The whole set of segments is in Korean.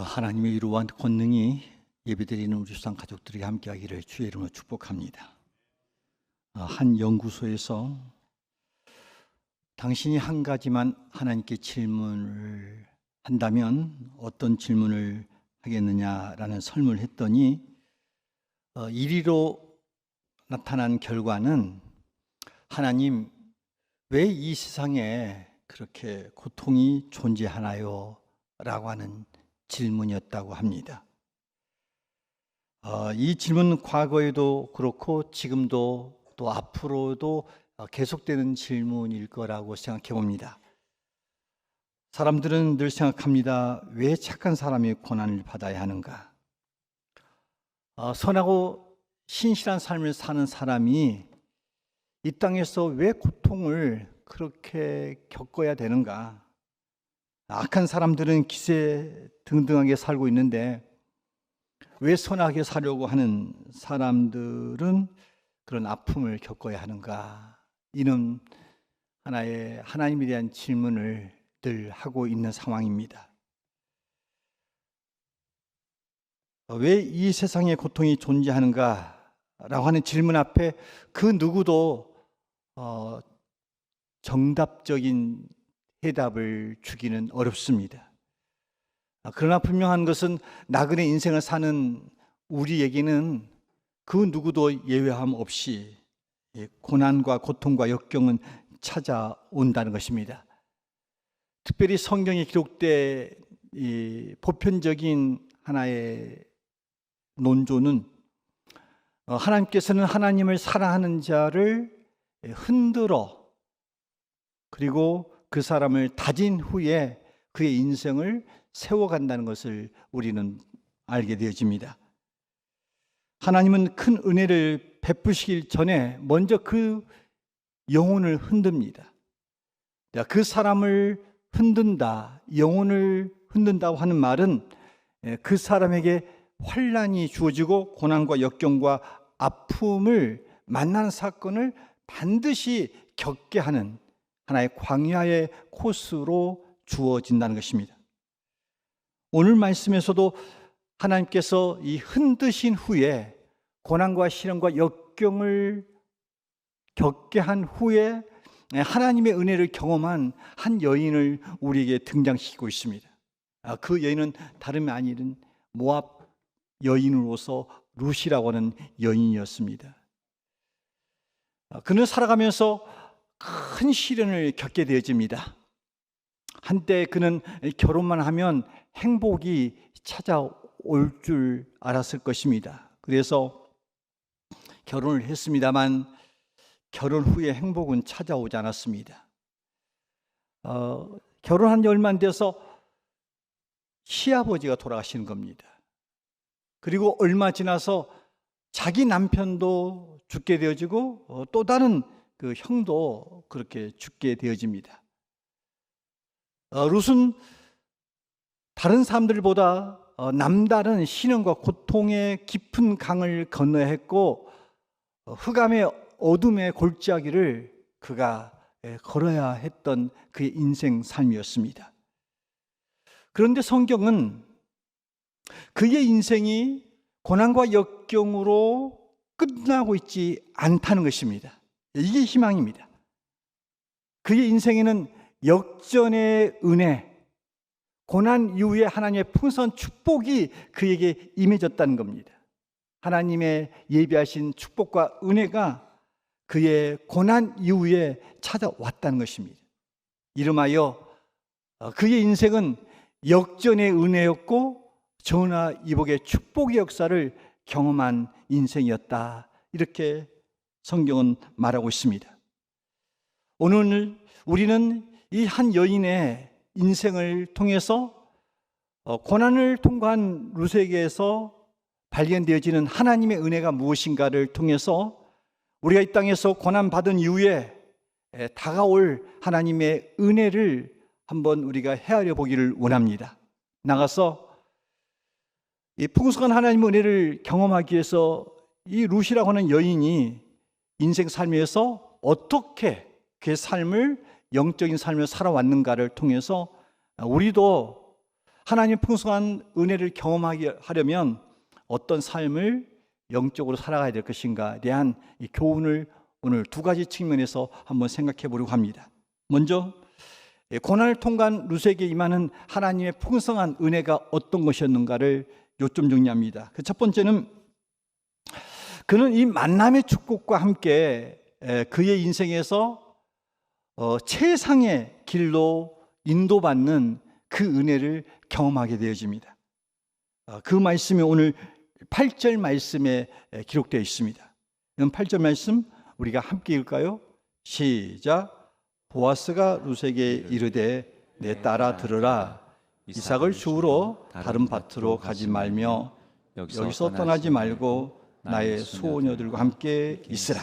하나님의 이루한 권능이 예배드리는 우리 수상 가족들이 함께하기를 주의 이름으로 축복합니다. 한 연구소에서 당신이 한 가지만 하나님께 질문을 한다면 어떤 질문을 하겠느냐라는 설문을 했더니 1위로 나타난 결과는 하나님, 왜 이 세상에 그렇게 고통이 존재하나요? 라고 하는 질문이었다고 합니다. 이 질문은 과거에도 그렇고 지금도 또 앞으로도 계속되는 질문일 거라고 생각해 봅니다. 사람들은 늘 생각합니다. 왜 착한 사람이 고난을 받아야 하는가? 선하고 신실한 삶을 사는 사람이 이 땅에서 왜 고통을 그렇게 겪어야 되는가? 악한 사람들은 기세등등하게 살고 있는데 왜 선하게 살려고 하는 사람들은 그런 아픔을 겪어야 하는가? 이는 하나의 하나님에 대한 질문을 늘 하고 있는 상황입니다. 왜 이 세상에 고통이 존재하는가? 라고 하는 질문 앞에 그 누구도 정답적인 해답을 주기는 어렵습니다. 그러나 분명한 것은 나그네 인생을 사는 우리에게는 그 누구도 예외함 없이 고난과 고통과 역경은 찾아온다는 것입니다. 특별히 성경에 기록된 이 보편적인 하나의 논조는 하나님께서는 하나님을 사랑하는 자를 흔들어 그리고 그 사람을 다진 후에 그의 인생을 세워간다는 것을 우리는 알게 되어집니다. 하나님은 큰 은혜를 베푸시길 전에 먼저 그 영혼을 흔듭니다. 그 사람을 흔든다, 영혼을 흔든다고 하는 말은 그 사람에게 환난이 주어지고 고난과 역경과 아픔을 만나는 사건을 반드시 겪게 하는 하나의 광야의 코스로 주어진다는 것입니다. 오늘 말씀에서도 하나님께서 이 흔드신 후에 고난과 시련과 역경을 겪게 한 후에 하나님의 은혜를 경험한 한 여인을 우리에게 등장시키고 있습니다. 그 여인은 다름이 아닌 모압 여인으로서 룻이라고 하는 여인이었습니다. 그는 살아가면서 큰 시련을 겪게 되어집니다. 한때 그는 결혼만 하면 행복이 찾아올 줄 알았을 것입니다. 그래서 결혼을 했습니다만 결혼 후에 행복은 찾아오지 않았습니다. 결혼한 지 얼마 안 돼서 시아버지가 돌아가시는 겁니다. 그리고 얼마 지나서 자기 남편도 죽게 되어지고 또 다른 그 형도 그렇게 죽게 되어집니다. 룻은 다른 사람들보다 남다른 시련과 고통의 깊은 강을 건너야 했고 흑암의 어둠의 골짜기를 그가 걸어야 했던 그의 인생 삶이었습니다. 그런데 성경은 그의 인생이 고난과 역경으로 끝나고 있지 않다는 것입니다. 이게 희망입니다. 그의 인생에는 역전의 은혜, 고난 이후에 하나님의 풍성한 축복이 그에게 임해졌다는 겁니다. 하나님의 예비하신 축복과 은혜가 그의 고난 이후에 찾아왔다는 것입니다. 이름하여 그의 인생은 역전의 은혜였고 전화위복의 축복의 역사를 경험한 인생이었다. 이렇게 성경은 말하고 있습니다. 오늘 우리는 이 한 여인의 인생을 통해서 고난을 통과한 룻에게서 발견되어지는 하나님의 은혜가 무엇인가를 통해서 우리가 이 땅에서 고난받은 이후에 다가올 하나님의 은혜를 한번 우리가 헤아려 보기를 원합니다. 나가서 이 풍성한 하나님의 은혜를 경험하기 위해서 이 룻이라고 하는 여인이 인생 삶에서 어떻게 그의 삶을 영적인 삶을 살아왔는가를 통해서 우리도 하나님의 풍성한 은혜를 경험하게 하려면 어떤 삶을 영적으로 살아가야 될 것인가에 대한 이 교훈을 오늘 두 가지 측면에서 한번 생각해 보려고 합니다. 먼저 고난을 통과한 룻에게 임하는 하나님의 풍성한 은혜가 어떤 것이었는가를 요점 정리합니다. 그 첫 번째는 그는 이 만남의 축복과 함께 그의 인생에서 최상의 길로 인도받는 그 은혜를 경험하게 되어집니다. 그 말씀이 오늘 8절 말씀에 기록되어 있습니다. 이런 8절 말씀 우리가 함께 읽을까요? 시작. 보아스가 룻에게 이르되 내 딸아 들으라. 이삭을 주우러 다른 밭으로 가지 말며 여기서 떠나지 말고 나의 수호녀들과 함께 있으라.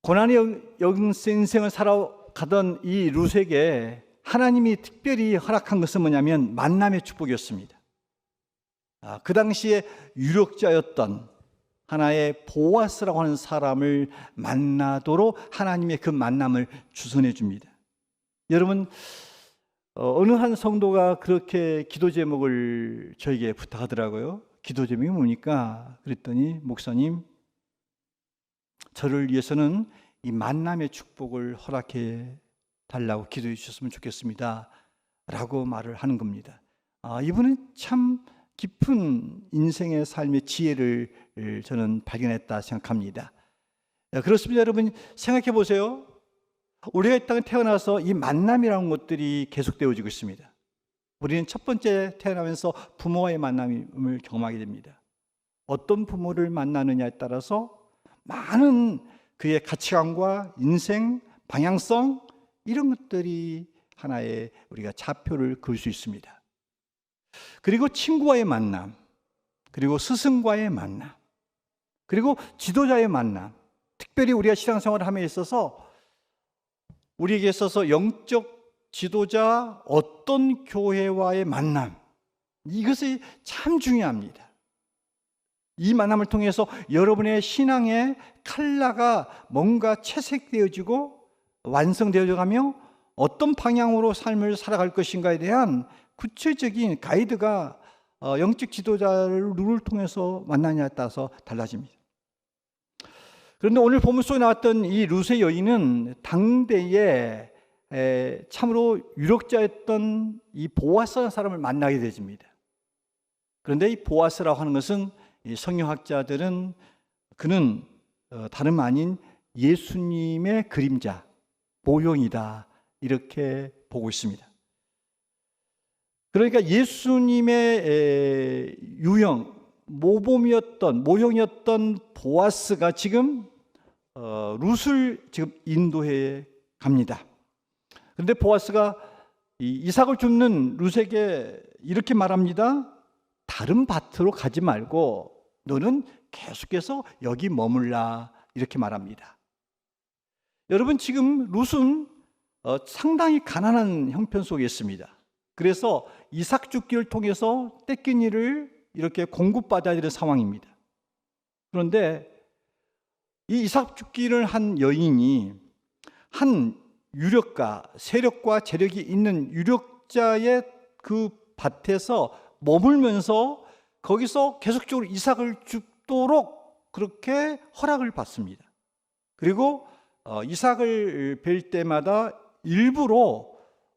고난의 인생을 살아가던 이 룻에게 하나님이 특별히 허락한 것은 뭐냐면 만남의 축복이었습니다. 그 당시에 유력자였던 하나의 보아스라고 하는 사람을 만나도록 하나님의 그 만남을 주선해 줍니다. 여러분, 어느 한 성도가 그렇게 기도 제목을 저에게 부탁하더라고요. 기도 제목이 뭡니까? 그랬더니 목사님, 저를 위해서는 이 만남의 축복을 허락해 달라고 기도해 주셨으면 좋겠습니다 라고 말을 하는 겁니다. 이분은 참 깊은 인생의 삶의 지혜를 저는 발견했다 생각합니다. 그렇습니다. 여러분, 생각해 보세요. 우리가 이 땅에 태어나서 이 만남이라는 것들이 계속되어지고 있습니다. 우리는 첫 번째 태어나면서 부모와의 만남을 경험하게 됩니다. 어떤 부모를 만나느냐에 따라서 많은 그의 가치관과 인생, 방향성 이런 것들이 하나의 우리가 좌표를 그을 수 있습니다. 그리고 친구와의 만남, 그리고 스승과의 만남, 그리고 지도자의 만남, 특별히 우리가 신앙생활을 함에 있어서 우리에게 있어서 영적 지도자 어떤 교회와의 만남, 이것이 참 중요합니다. 이 만남을 통해서 여러분의 신앙의 칼라가 뭔가 채색되어지고 완성되어져 가며 어떤 방향으로 삶을 살아갈 것인가에 대한 구체적인 가이드가 영적 지도자를 통해서 만나냐에 따라서 달라집니다. 그런데 오늘 본문 속에 나왔던 이 룻의 여인은 당대에 참으로 유력자였던 이 보아스라는 사람을 만나게 되집니다. 그런데 이 보아스라고 하는 것은 이 성경학자들은 그는 다름 아닌 예수님의 그림자, 모형이다 이렇게 보고 있습니다. 그러니까 예수님의 유형, 모형이었던 보아스가 지금 룻을 지금 인도해 갑니다. 그런데 보아스가 이삭을 줍는 룻에게 이렇게 말합니다. 다른 밭으로 가지 말고 너는 계속해서 여기 머물라 이렇게 말합니다. 여러분, 지금 룻은 상당히 가난한 형편 속에 있습니다. 그래서 이삭 죽기를 통해서 떼낀 일을 이렇게 공급받아야 되는 상황입니다. 그런데 이 이삭 죽기를 한 여인이 한 유력가, 세력과 재력이 있는 유력자의 그 밭에서 머물면서 거기서 계속적으로 이삭을 죽도록 그렇게 허락을 받습니다. 그리고 이삭을 뵐 때마다 일부러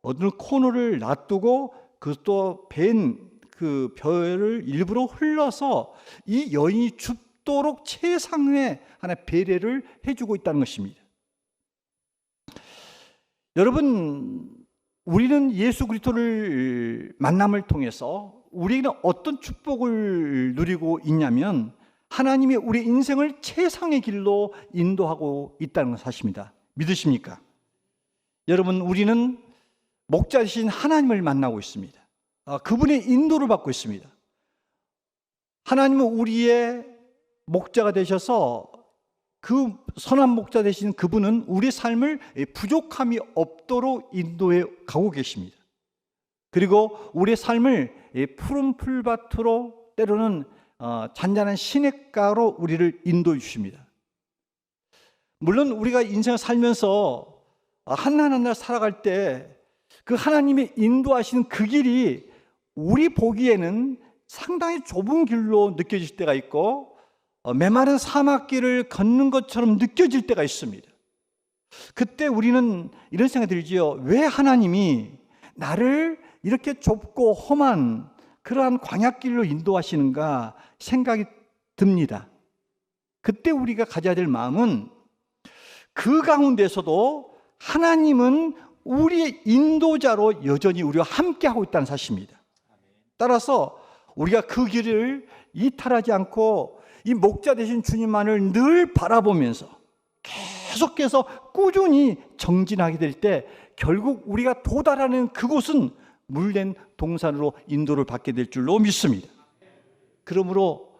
어느 코너를 놔두고 그것도 벤 그 벼를 일부러 흘러서 이 여인이 죽도록 최상의 하나의 배려를 해주고 있다는 것입니다. 여러분, 우리는 예수 그리스도를 만남을 통해서 우리는 어떤 축복을 누리고 있냐면 하나님이 우리 인생을 최상의 길로 인도하고 있다는 사실입니다. 믿으십니까? 여러분, 우리는 목자이신 하나님을 만나고 있습니다. 그분의 인도를 받고 있습니다. 하나님은 우리의 목자가 되셔서 그 선한 목자 되신 그분은 우리 삶을 부족함이 없도록 인도해 가고 계십니다. 그리고 우리의 삶을 푸른 풀밭으로 때로는 잔잔한 시냇가로 우리를 인도해 주십니다. 물론 우리가 인생을 살면서 하나하나 살아갈 때 그 하나님의 인도하시는 그 길이 우리 보기에는 상당히 좁은 길로 느껴질 때가 있고 메마른 사막길을 걷는 것처럼 느껴질 때가 있습니다. 그때 우리는 이런 생각이 들지요. 왜 하나님이 나를 이렇게 좁고 험한 그러한 광야길로 인도하시는가 생각이 듭니다. 그때 우리가 가져야 될 마음은 그 가운데서도 하나님은 우리의 인도자로 여전히 우리와 함께하고 있다는 사실입니다. 따라서 우리가 그 길을 이탈하지 않고 이 목자 되신 주님만을 늘 바라보면서 계속해서 꾸준히 정진하게 될 때 결국 우리가 도달하는 그곳은 물된 동산으로 인도를 받게 될 줄로 믿습니다. 그러므로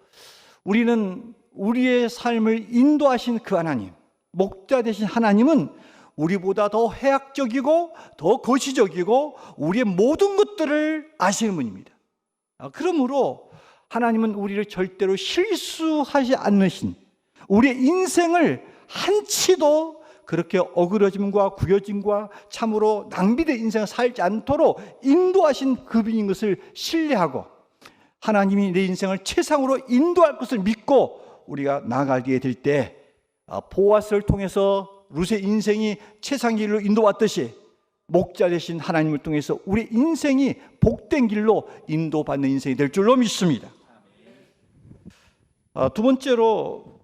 우리는 우리의 삶을 인도하신 그 하나님, 목자 되신 하나님은 우리보다 더 해학적이고 더 거시적이고 우리의 모든 것들을 아시는 분입니다. 그러므로 하나님은 우리를 절대로 실수하지 않으신, 우리의 인생을 한치도 그렇게 어그러짐과 구겨짐과 참으로 낭비된 인생을 살지 않도록 인도하신 그 분인 것을 신뢰하고 하나님이 내 인생을 최상으로 인도할 것을 믿고 우리가 나아가게 될 때 보아스를 통해서 룻의 인생이 최상의 길로 인도왔듯이 목자 되신 하나님을 통해서 우리 인생이 복된 길로 인도받는 인생이 될 줄로 믿습니다. 두 번째로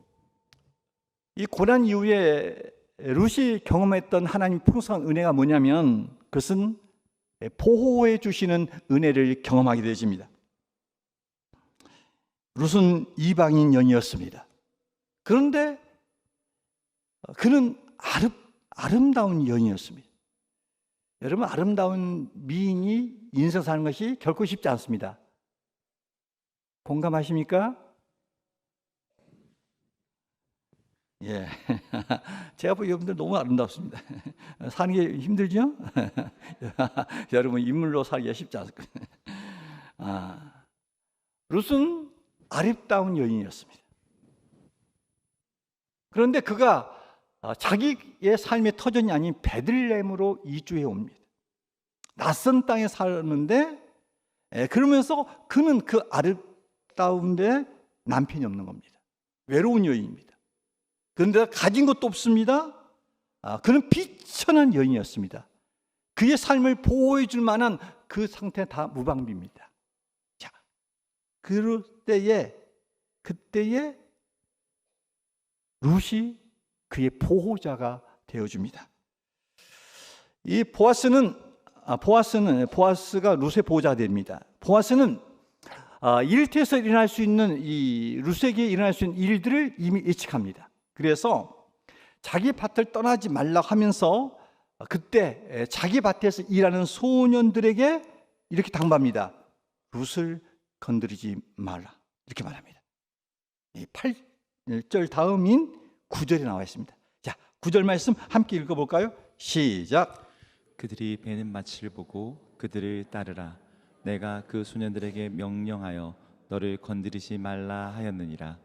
이 고난 이후에 룻이 경험했던 하나님 풍성한 은혜가 뭐냐면 그것은 보호해 주시는 은혜를 경험하게 되어집니다. 룻은 이방인 여인이었습니다. 그런데 그는 아름다운 여인이었습니다. 여러분, 아름다운 미인이 인생 사는 것이 결코 쉽지 않습니다. 공감하십니까? 예. 제가 보기에 여러분들 너무 아름답습니다. 사는 게 힘들죠? 여러분, 인물로 살기가 쉽지 않을 거예요. 룻은 아름다운 여인이었습니다. 그런데 그가 자기의 삶의 터전이 아닌 베들레헴으로 이주해 옵니다. 낯선 땅에 사는데 그러면서 그는 그 아름다운데 남편이 없는 겁니다. 외로운 여인입니다. 그런데 가진 것도 없습니다. 그는 비천한 여인이었습니다. 그의 삶을 보호해 줄 만한 그 상태 다 무방비입니다. 자, 그때에 룻이 그의 보호자가 되어줍니다. 이 보아스가 룻의 보호자가 됩니다. 보아스는 일터에서 일어날 수 있는 이 룻에게 일어날 수 있는 일들을 이미 예측합니다. 그래서 자기 밭을 떠나지 말라고 하면서 그때 자기 밭에서 일하는 소년들에게 이렇게 당부합니다. 룻을 건드리지 말라. 이렇게 말합니다. 이 8절 다음인 9절에 나와 있습니다. 자, 9절 말씀 함께 읽어볼까요? 시작. 그들이 베는 마치를 보고 그들을 따르라. 내가 그 소년들에게 명령하여 너를 건드리지 말라 하였느니라.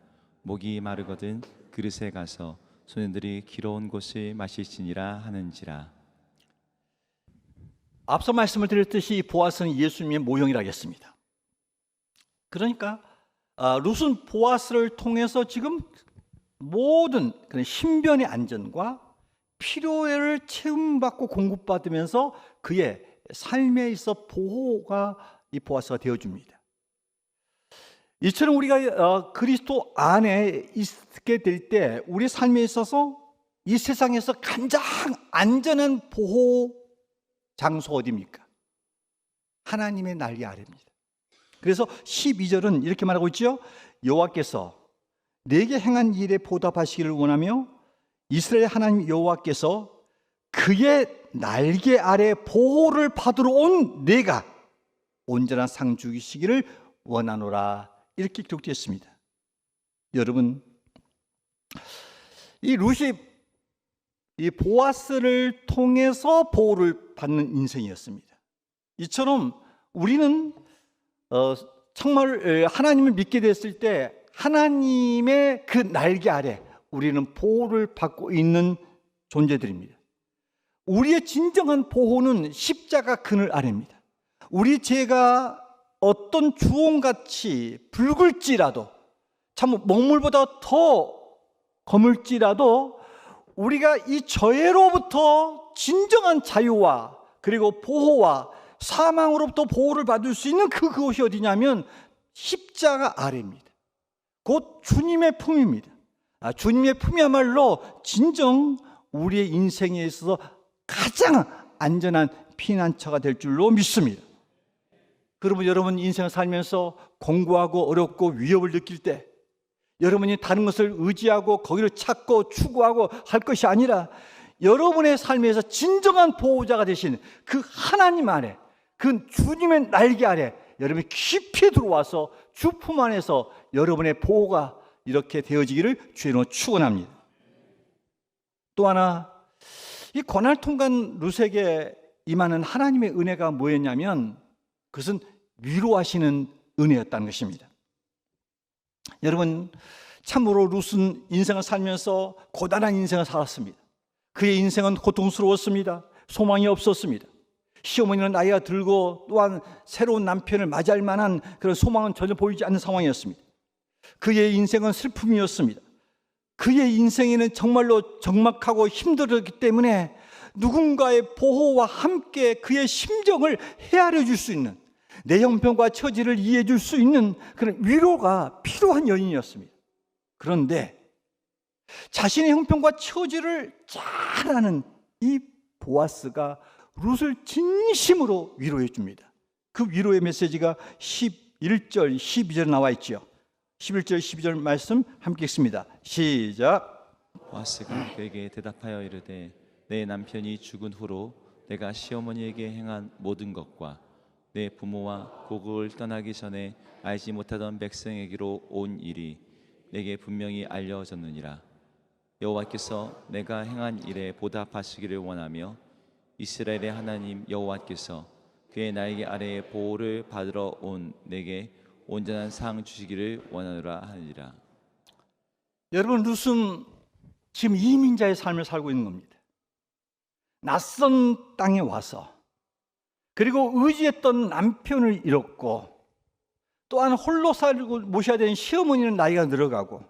목이 마르거든 그릇에 가서 소년들이 길어온 곳을 마실지니라 하는지라. 앞서 말씀을 드렸듯이 보아스는 예수님의 모형이라겠습니다. 그러니까 룻은 보아스를 통해서 지금 모든 그런 신변의 안전과 필요를 채움받고 공급받으면서 그의 삶에 있어 보호가 이 보아스가 되어줍니다. 이처럼 우리가 그리스도 안에 있게 될 때 우리 삶에 있어서 이 세상에서 가장 안전한 보호 장소 어디입니까? 하나님의 날개 아래입니다. 그래서 12절은 이렇게 말하고 있죠. 여호와께서 내게 행한 일에 보답하시기를 원하며 이스라엘 하나님 여호와께서 그의 날개 아래 보호를 받으러 온 내가 온전한 상 주시기를 원하노라. 이렇게 기록되어 있습니다. 여러분, 이 룻이 이 보아스를 통해서 보호를 받는 인생이었습니다. 이처럼 우리는 정말 하나님을 믿게 됐을 때 하나님의 그 날개 아래 우리는 보호를 받고 있는 존재들입니다. 우리의 진정한 보호는 십자가 그늘 아래입니다. 우리 죄가 어떤 주홍같이 붉을지라도, 참 먹물보다 더 검을지라도 우리가 이 죄로부터 진정한 자유와 그리고 보호와 사망으로부터 보호를 받을 수 있는 그것이 어디냐면 십자가 아래입니다. 곧 주님의 품입니다. 주님의 품이야말로 진정 우리의 인생에 있어서 가장 안전한 피난처가 될 줄로 믿습니다. 그러면 여러분 인생을 살면서 공고하고 어렵고 위협을 느낄 때 여러분이 다른 것을 의지하고 거기를 찾고 추구하고 할 것이 아니라 여러분의 삶에서 진정한 보호자가 되신 그 하나님 아래, 그 주님의 날개 아래 여러분이 깊이 들어와서 주 품 안에서 여러분의 보호가 이렇게 되어지기를 주의로 축원합니다. 또 하나, 이 고난통간 룻에게 임하는 하나님의 은혜가 뭐였냐면 그것은 위로하시는 은혜였다는 것입니다. 여러분, 참으로 룻은 인생을 살면서 고단한 인생을 살았습니다. 그의 인생은 고통스러웠습니다. 소망이 없었습니다. 시어머니는 나이가 들고 또한 새로운 남편을 맞이할 만한 그런 소망은 전혀 보이지 않는 상황이었습니다. 그의 인생은 슬픔이었습니다. 그의 인생에는 정말로 적막하고 힘들었기 때문에 누군가의 보호와 함께 그의 심정을 헤아려 줄 수 있는, 내 형편과 처지를 이해해 줄 수 있는 그런 위로가 필요한 여인이었습니다. 그런데 자신의 형편과 처지를 잘 아는 이 보아스가 룻을 진심으로 위로해 줍니다. 그 위로의 메시지가 11절, 12절에 나와 있죠. 11절, 12절 말씀 함께 읽습니다. 시작. 보아스가 그에게 대답하여 이르되 내 남편이 죽은 후로 내가 시어머니에게 행한 모든 것과 내 부모와 고국을 떠나기 전에 알지 못하던 백성에게로 온 일이 내게 분명히 알려졌느니라. 여호와께서 내가 행한 일에 보답하시기를 원하며 이스라엘의 하나님 여호와께서 그의 날개 아래에 보호를 받으러 온 내게 온전한 상 주시기를 원하노라 하니라. 여러분, 룻은 지금 이민자의 삶을 살고 있는 겁니다. 낯선 땅에 와서, 그리고 의지했던 남편을 잃었고, 또한 홀로 살고 모셔야 되는 시어머니는 나이가 늘어가고,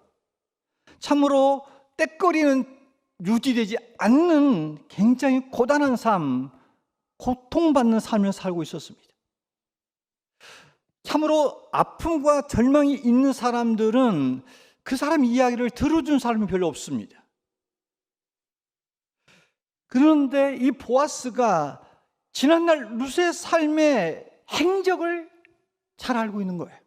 참으로 때거리는 유지되지 않는 굉장히 고단한 삶, 고통받는 삶을 살고 있었습니다. 참으로 아픔과 절망이 있는 사람들은 그 사람 이야기를 들어준 사람이 별로 없습니다. 그런데 이 보아스가 지난날 룻의 삶의 행적을 잘 알고 있는 거예요.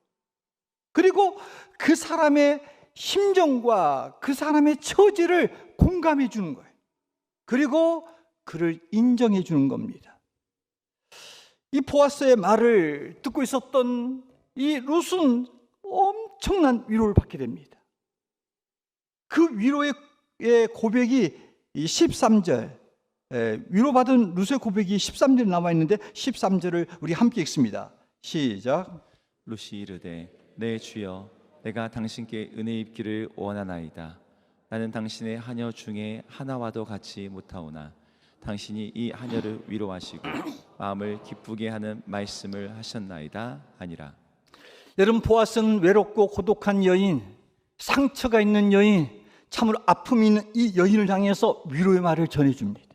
그리고 그 사람의 심정과 그 사람의 처지를 공감해 주는 거예요. 그리고 그를 인정해 주는 겁니다. 이 보아스의 말을 듣고 있었던 이 룻은 엄청난 위로를 받게 됩니다. 그 위로의 고백이 이 13절, 위로받은 룻의 고백이 13절에 나와 있는데 13절을 우리 함께 읽습니다. 시작. 룻이 이르되 내 주여 내가 당신께 은혜 입기를 원하나이다. 나는 당신의 하녀 중에 하나와도 같이 못하오나 당신이 이 하녀를 위로하시고 마음을 기쁘게 하는 말씀을 하셨나이다 하니라. 여러분, 보아스는 외롭고 고독한 여인, 상처가 있는 여인, 참으로 아픔이 있는 이 여인을 향해서 위로의 말을 전해줍니다.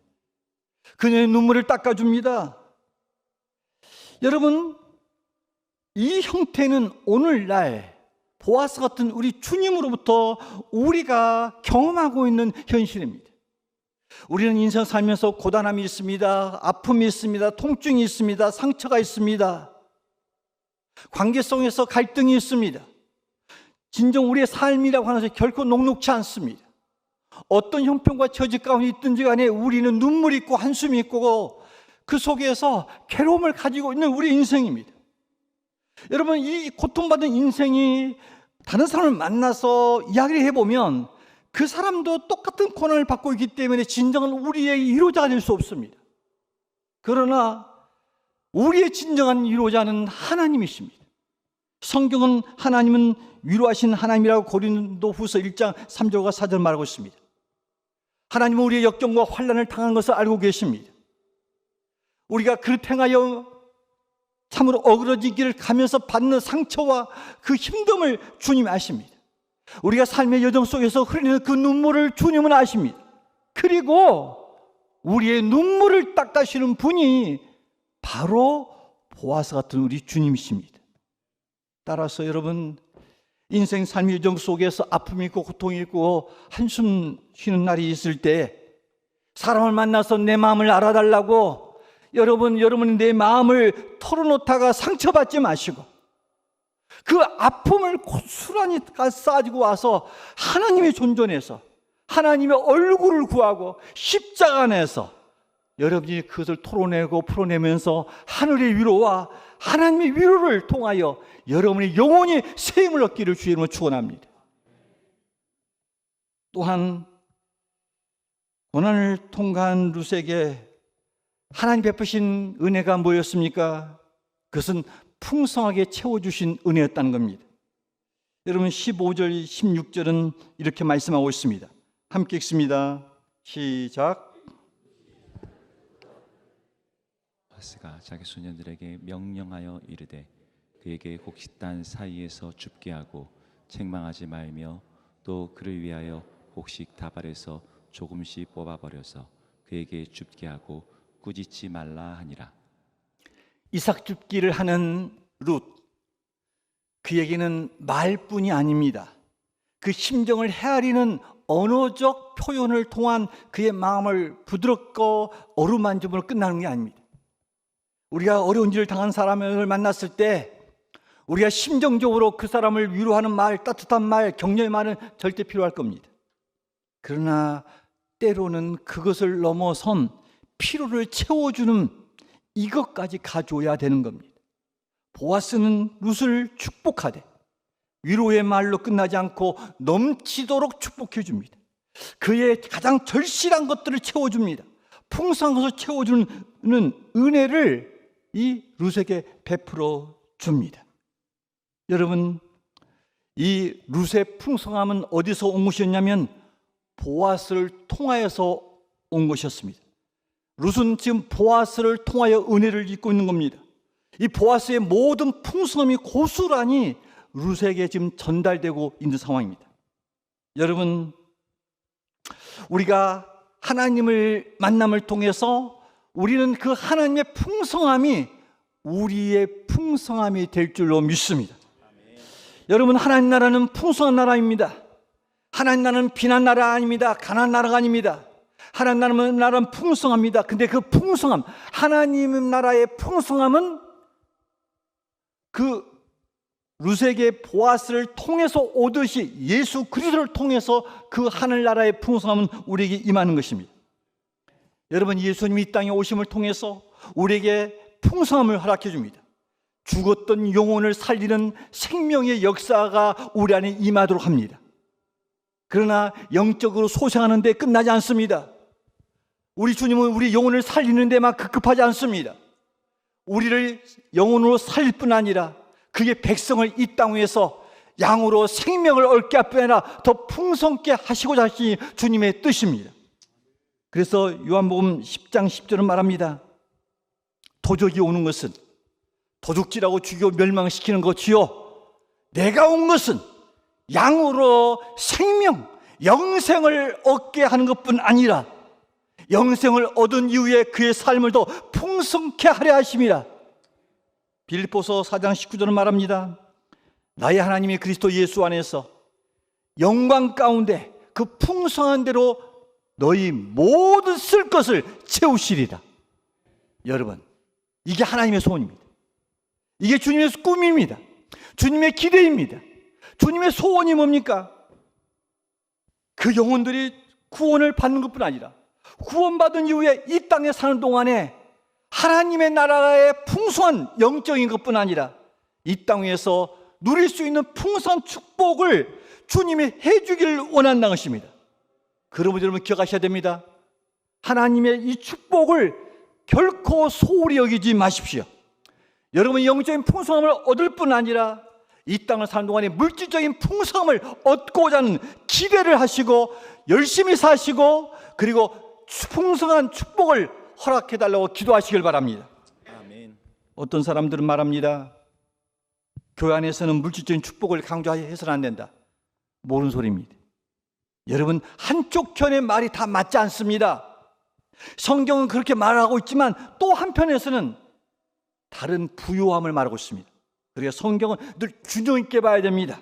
그녀의 눈물을 닦아줍니다. 여러분, 이 형태는 오늘날 보아스 같은 우리 주님으로부터 우리가 경험하고 있는 현실입니다. 우리는 인생 살면서 고단함이 있습니다. 아픔이 있습니다. 통증이 있습니다. 상처가 있습니다. 관계성에서 갈등이 있습니다. 진정 우리의 삶이라고 하는 것이 결코 녹록지 않습니다. 어떤 형편과 처지 가운데 있든지 간에 우리는 눈물이 있고 한숨이 있고 그 속에서 괴로움을 가지고 있는 우리 인생입니다. 여러분, 이 고통받은 인생이 다른 사람을 만나서 이야기를 해보면 그 사람도 똑같은 고난을 받고 있기 때문에 진정한 우리의 위로자가 될 수 없습니다. 그러나 우리의 진정한 위로자는 하나님이십니다. 성경은 하나님은 위로하신 하나님이라고 고린도후서 1장 3절과 4절 말하고 있습니다. 하나님은 우리의 역경과 환난을 당한 것을 알고 계십니다. 우리가 그릇 행하여 참으로 어그러진 길을 가면서 받는 상처와 그 힘듦을 주님이 아십니다. 우리가 삶의 여정 속에서 흘리는 그 눈물을 주님은 아십니다. 그리고 우리의 눈물을 닦아주시는 분이 바로 보아스 같은 우리 주님이십니다. 따라서 여러분, 인생 삶의 여정 속에서 아픔이 있고 고통이 있고 한숨 쉬는 날이 있을 때 사람을 만나서 내 마음을 알아달라고 여러분이 내 마음을 털어놓다가 상처받지 마시고 그 아픔을 고스란히 쌓아지고 와서 하나님의 존전에서 하나님의 얼굴을 구하고 십자가 안에서 여러분이 그것을 토로내고 풀어내면서 하늘의 위로와 하나님의 위로를 통하여 여러분의 영혼이 세임을 얻기를 주의 이름으로 축원합니다. 또한 고난을 통과한 룻에게 하나님 베푸신 은혜가 뭐였습니까? 그것은 풍성하게 채워주신 은혜였다는 겁니다. 여러분 15절 16절은 이렇게 말씀하고 있습니다. 함께 읽습니다. 시작. 보아스가 자기 소년들에게 명령하여 이르되 그에게 곡식단 사이에서 줍게 하고 책망하지 말며 또 그를 위하여 곡식 다발에서 조금씩 뽑아버려서 그에게 줍게 하고 꾸짖지 말라 하니라. 이삭 줍기를 하는 룻, 그에게는 말뿐이 아닙니다. 그 심정을 헤아리는 언어적 표현을 통한 그의 마음을 부드럽고 어루만짐으로 끝나는 게 아닙니다. 우리가 어려운 일을 당한 사람을 만났을 때 우리가 심정적으로 그 사람을 위로하는 말, 따뜻한 말, 격려의 말은 절대 필요할 겁니다. 그러나 때로는 그것을 넘어선 피로를 채워주는 이것까지 가져야 되는 겁니다. 보아스는 룻을 축복하되 위로의 말로 끝나지 않고 넘치도록 축복해 줍니다. 그의 가장 절실한 것들을 채워줍니다. 풍성한 것을 채워주는 은혜를 이 룻에게 베풀어 줍니다. 여러분, 이 룻의 풍성함은 어디서 온 것이었냐면 보아스를 통하여서 온 것이었습니다. 룻은 지금 보아스를 통하여 은혜를 입고 있는 겁니다. 이 보아스의 모든 풍성함이 고스란히 룻에게 지금 전달되고 있는 상황입니다. 여러분, 우리가 하나님을 만남을 통해서 우리는 그 하나님의 풍성함이 우리의 풍성함이 될 줄로 믿습니다. 여러분, 하나님 나라는 풍성한 나라입니다. 하나님 나라는 비난 나라 아닙니다. 가난한 나라가 아닙니다. 하나님 나라는 풍성합니다. 근데 그 풍성함, 하나님 나라의 풍성함은 그 룻에게 보아스를 통해서 오듯이 예수 그리스도를 통해서 그 하늘나라의 풍성함은 우리에게 임하는 것입니다. 여러분, 예수님이 이 땅에 오심을 통해서 우리에게 풍성함을 허락해 줍니다. 죽었던 영혼을 살리는 생명의 역사가 우리 안에 임하도록 합니다. 그러나 영적으로 소생하는 데 끝나지 않습니다. 우리 주님은 우리 영혼을 살리는 데만 급급하지 않습니다. 우리를 영혼으로 살릴 뿐 아니라 그의 백성을 이 땅 위에서 양으로 생명을 얻게 할 뿐 아니라 더 풍성케 하시고자 하시니 주님의 뜻입니다. 그래서 요한복음 10장 10절은 말합니다. 도적이 오는 것은 도둑질하고 죽이고 멸망시키는 것이요, 내가 온 것은 양으로 생명, 영생을 얻게 하는 것뿐 아니라 영생을 얻은 이후에 그의 삶을 더 풍성케 하려 하심이라. 빌립보서 4장 19절은 말합니다. 나의 하나님이 그리스도 예수 안에서 영광 가운데 그 풍성한 대로 너희 모든 쓸 것을 채우시리라. 여러분, 이게 하나님의 소원입니다. 이게 주님의 꿈입니다. 주님의 기대입니다. 주님의 소원이 뭡니까? 그 영혼들이 구원을 받는 것뿐 아니라 구원받은 이후에 이 땅에 사는 동안에 하나님의 나라의 풍성한 영적인 것뿐 아니라 이 땅 위에서 누릴 수 있는 풍성한 축복을 주님이 해주기를 원한다는 것입니다. 그러므로 여러분 기억하셔야 됩니다. 하나님의 이 축복을 결코 소홀히 여기지 마십시오. 여러분이 영적인 풍성함을 얻을 뿐 아니라 이 땅을 사는 동안에 물질적인 풍성함을 얻고자 하는 기대를 하시고 열심히 사시고 그리고 풍성한 축복을 허락해달라고 기도하시길 바랍니다. 아멘. 어떤 사람들은 말합니다. 교회 안에서는 물질적인 축복을 강조해서는 안 된다. 모르는 소리입니다. 여러분, 한쪽 편의 말이 다 맞지 않습니다. 성경은 그렇게 말하고 있지만 또 한편에서는 다른 부요함을 말하고 있습니다. 그러니까 성경은 늘 균형 있게 봐야 됩니다.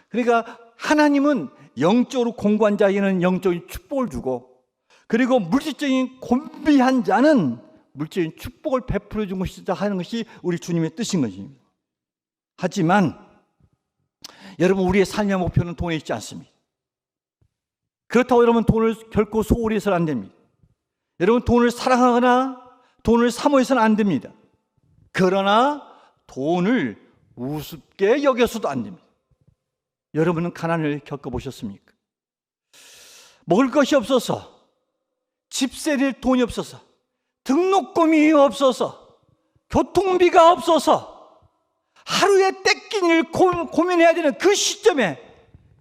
그러니까 하나님은 영적으로 공부한 자에게는 영적인 축복을 주고, 그리고 물질적인 곤비한 자는 물질적인 축복을 베풀어 준 것이다 하는 것이 우리 주님의 뜻인 것입니다. 하지만 여러분, 우리의 삶의 목표는 돈에 있지 않습니다. 그렇다고 여러분 돈을 결코 소홀히 해서는 안 됩니다. 여러분, 돈을 사랑하거나 돈을 사모해서는 안 됩니다. 그러나 돈을 우습게 여겨서도 안 됩니다. 여러분은 가난을 겪어보셨습니까? 먹을 것이 없어서, 집세 낼 돈이 없어서, 등록금이 없어서, 교통비가 없어서 하루에 떼끼니를 고민해야 되는 그 시점에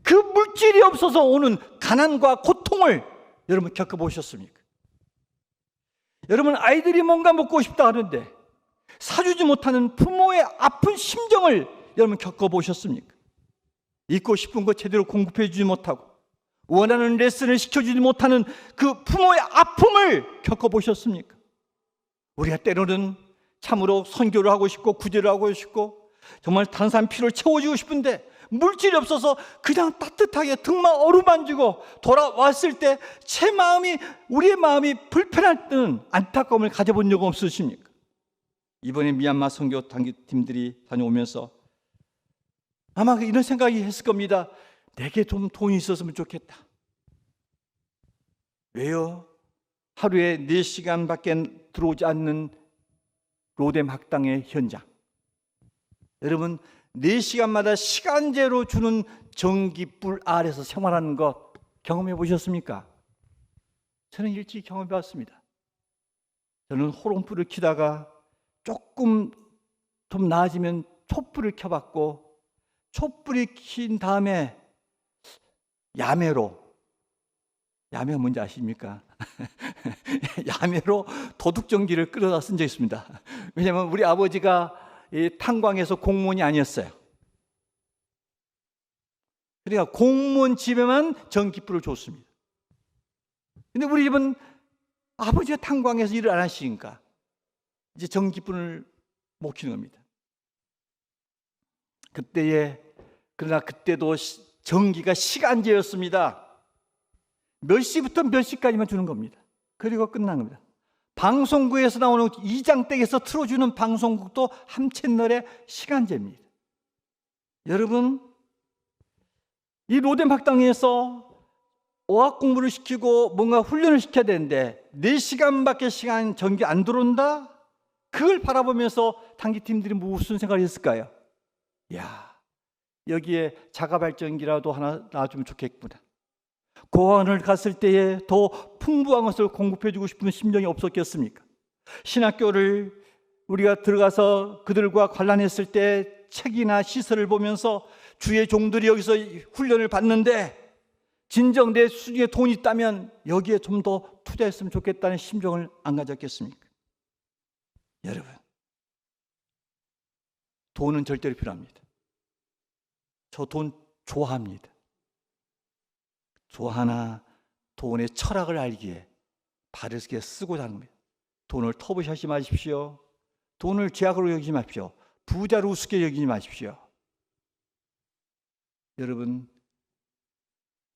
그 물질이 없어서 오는 가난과 고통을 여러분 겪어보셨습니까? 여러분, 아이들이 뭔가 먹고 싶다 하는데 사주지 못하는 부모의 아픈 심정을 여러분 겪어보셨습니까? 읽고 싶은 것 제대로 공급해 주지 못하고 원하는 레슨을 시켜주지 못하는 그 부모의 아픔을 겪어보셨습니까? 우리가 때로는 참으로 선교를 하고 싶고 구제를 하고 싶고 정말 다른 사람 필요를 채워주고 싶은데 물질이 없어서 그냥 따뜻하게 등만 어루만지고 돌아왔을 때 제 마음이, 우리의 마음이 불편할 때는 안타까움을 가져본 적 없으십니까? 이번에 미얀마 선교 단기팀들이 다녀오면서 아마 이런 생각이 했을 겁니다. 내게 좀 돈이 있었으면 좋겠다. 왜요? 하루에 4시간밖에 들어오지 않는 로뎀 학당의 현장. 여러분, 4시간마다 시간제로 주는 전기불 아래서 생활하는 것 경험해 보셨습니까? 저는 일찍 경험해 봤습니다. 저는 호롱불을 켜다가 조금 좀 나아지면 촛불을 켜봤고, 촛불이 킨 다음에 야매가 뭔지 아십니까? 야매로 도둑전기를 끌어다 쓴 적이 있습니다. 왜냐하면 우리 아버지가 탄광에서 공무원이 아니었어요. 그러니까 공무원 집에만 전기불을 줬습니다. 근데 우리 집은 아버지가 탄광에서 일을 안 하시니까 이제 전기불을 못 켜는 겁니다. 그러나 그때도 전기가 시간제였습니다. 몇 시부터 몇 시까지만 주는 겁니다. 그리고 끝난 겁니다. 방송국에서 나오는 이장댁에서 틀어주는 방송국도 한 채널의 시간제입니다. 여러분, 이 로뎀 학당에서 어학 공부를 시키고 뭔가 훈련을 시켜야 되는데 4시간밖에 시간 전기 안 들어온다? 그걸 바라보면서 단기팀들이 무슨 생각을 했을까요? 야, 여기에 자가발전기라도 하나 놔주면 좋겠구나. 고아원을 갔을 때에 더 풍부한 것을 공급해주고 싶은 심정이 없었겠습니까? 신학교를 우리가 들어가서 그들과 관람했을 때 책이나 시설을 보면서 주의 종들이 여기서 훈련을 받는데 진정 내 수중에 돈이 있다면 여기에 좀 더 투자했으면 좋겠다는 심정을 안 가졌겠습니까? 여러분, 돈은 절대로 필요합니다. 저 돈 좋아합니다. 좋아하나 돈의 철학을 알기에 바르게 쓰고 사는 겁니다. 돈을 터부시하지 마십시오. 돈을 죄악으로 여기지 마십시오. 부자로 우습게 여기지 마십시오. 여러분,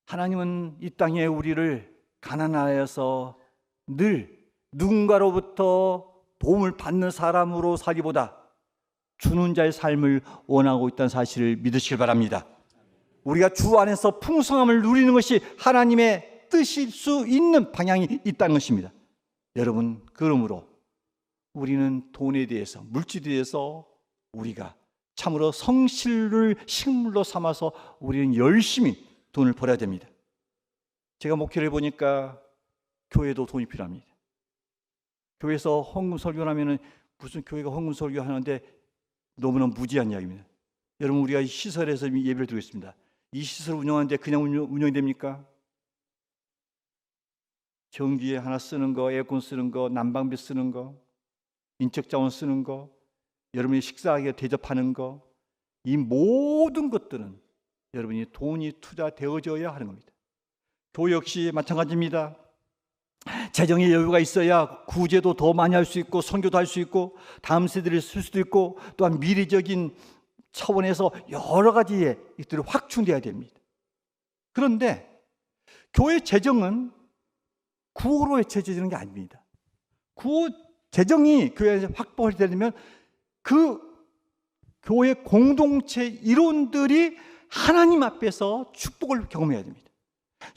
하나님은 이 땅에 우리를 가난하여서 늘 누군가로부터 도움을 받는 사람으로 살기보다 주는 자의 삶을 원하고 있다는 사실을 믿으시길 바랍니다. 우리가 주 안에서 풍성함을 누리는 것이 하나님의 뜻일 수 있는 방향이 있다는 것입니다. 여러분, 그러므로 우리는 돈에 대해서, 물질에 대해서 우리가 참으로 성실을 식물로 삼아서 우리는 열심히 돈을 벌어야 됩니다. 제가 목회를 해보니까 교회도 돈이 필요합니다. 교회에서 헌금 설교를 하면 무슨 교회가 헌금 설교하는데 너무나 무지한 이야기입니다. 여러분, 우리가 시설에서 예배를 드리고 있습니다. 이 시설 운영하는데 그냥 운영이 됩니까? 전기에 하나 쓰는 거, 에어컨 쓰는 거, 난방비 쓰는 거, 인적자원 쓰는 거, 여러분이 식사하게 대접하는 거, 이 모든 것들은 여러분이 돈이 투자되어져야 하는 겁니다. 교회 역시 마찬가지입니다. 재정의 여유가 있어야 구제도 더 많이 할 수 있고 선교도 할 수 있고 다음 세대를 쓸 수도 있고 또한 미래적인 차원에서 여러 가지의 것들이 확충돼야 됩니다. 그런데 교회 재정은 구호로 외쳐지는 게 아닙니다. 구호 재정이 교회에서 확보되려면 그 교회 공동체 일원들이 하나님 앞에서 축복을 경험해야 됩니다.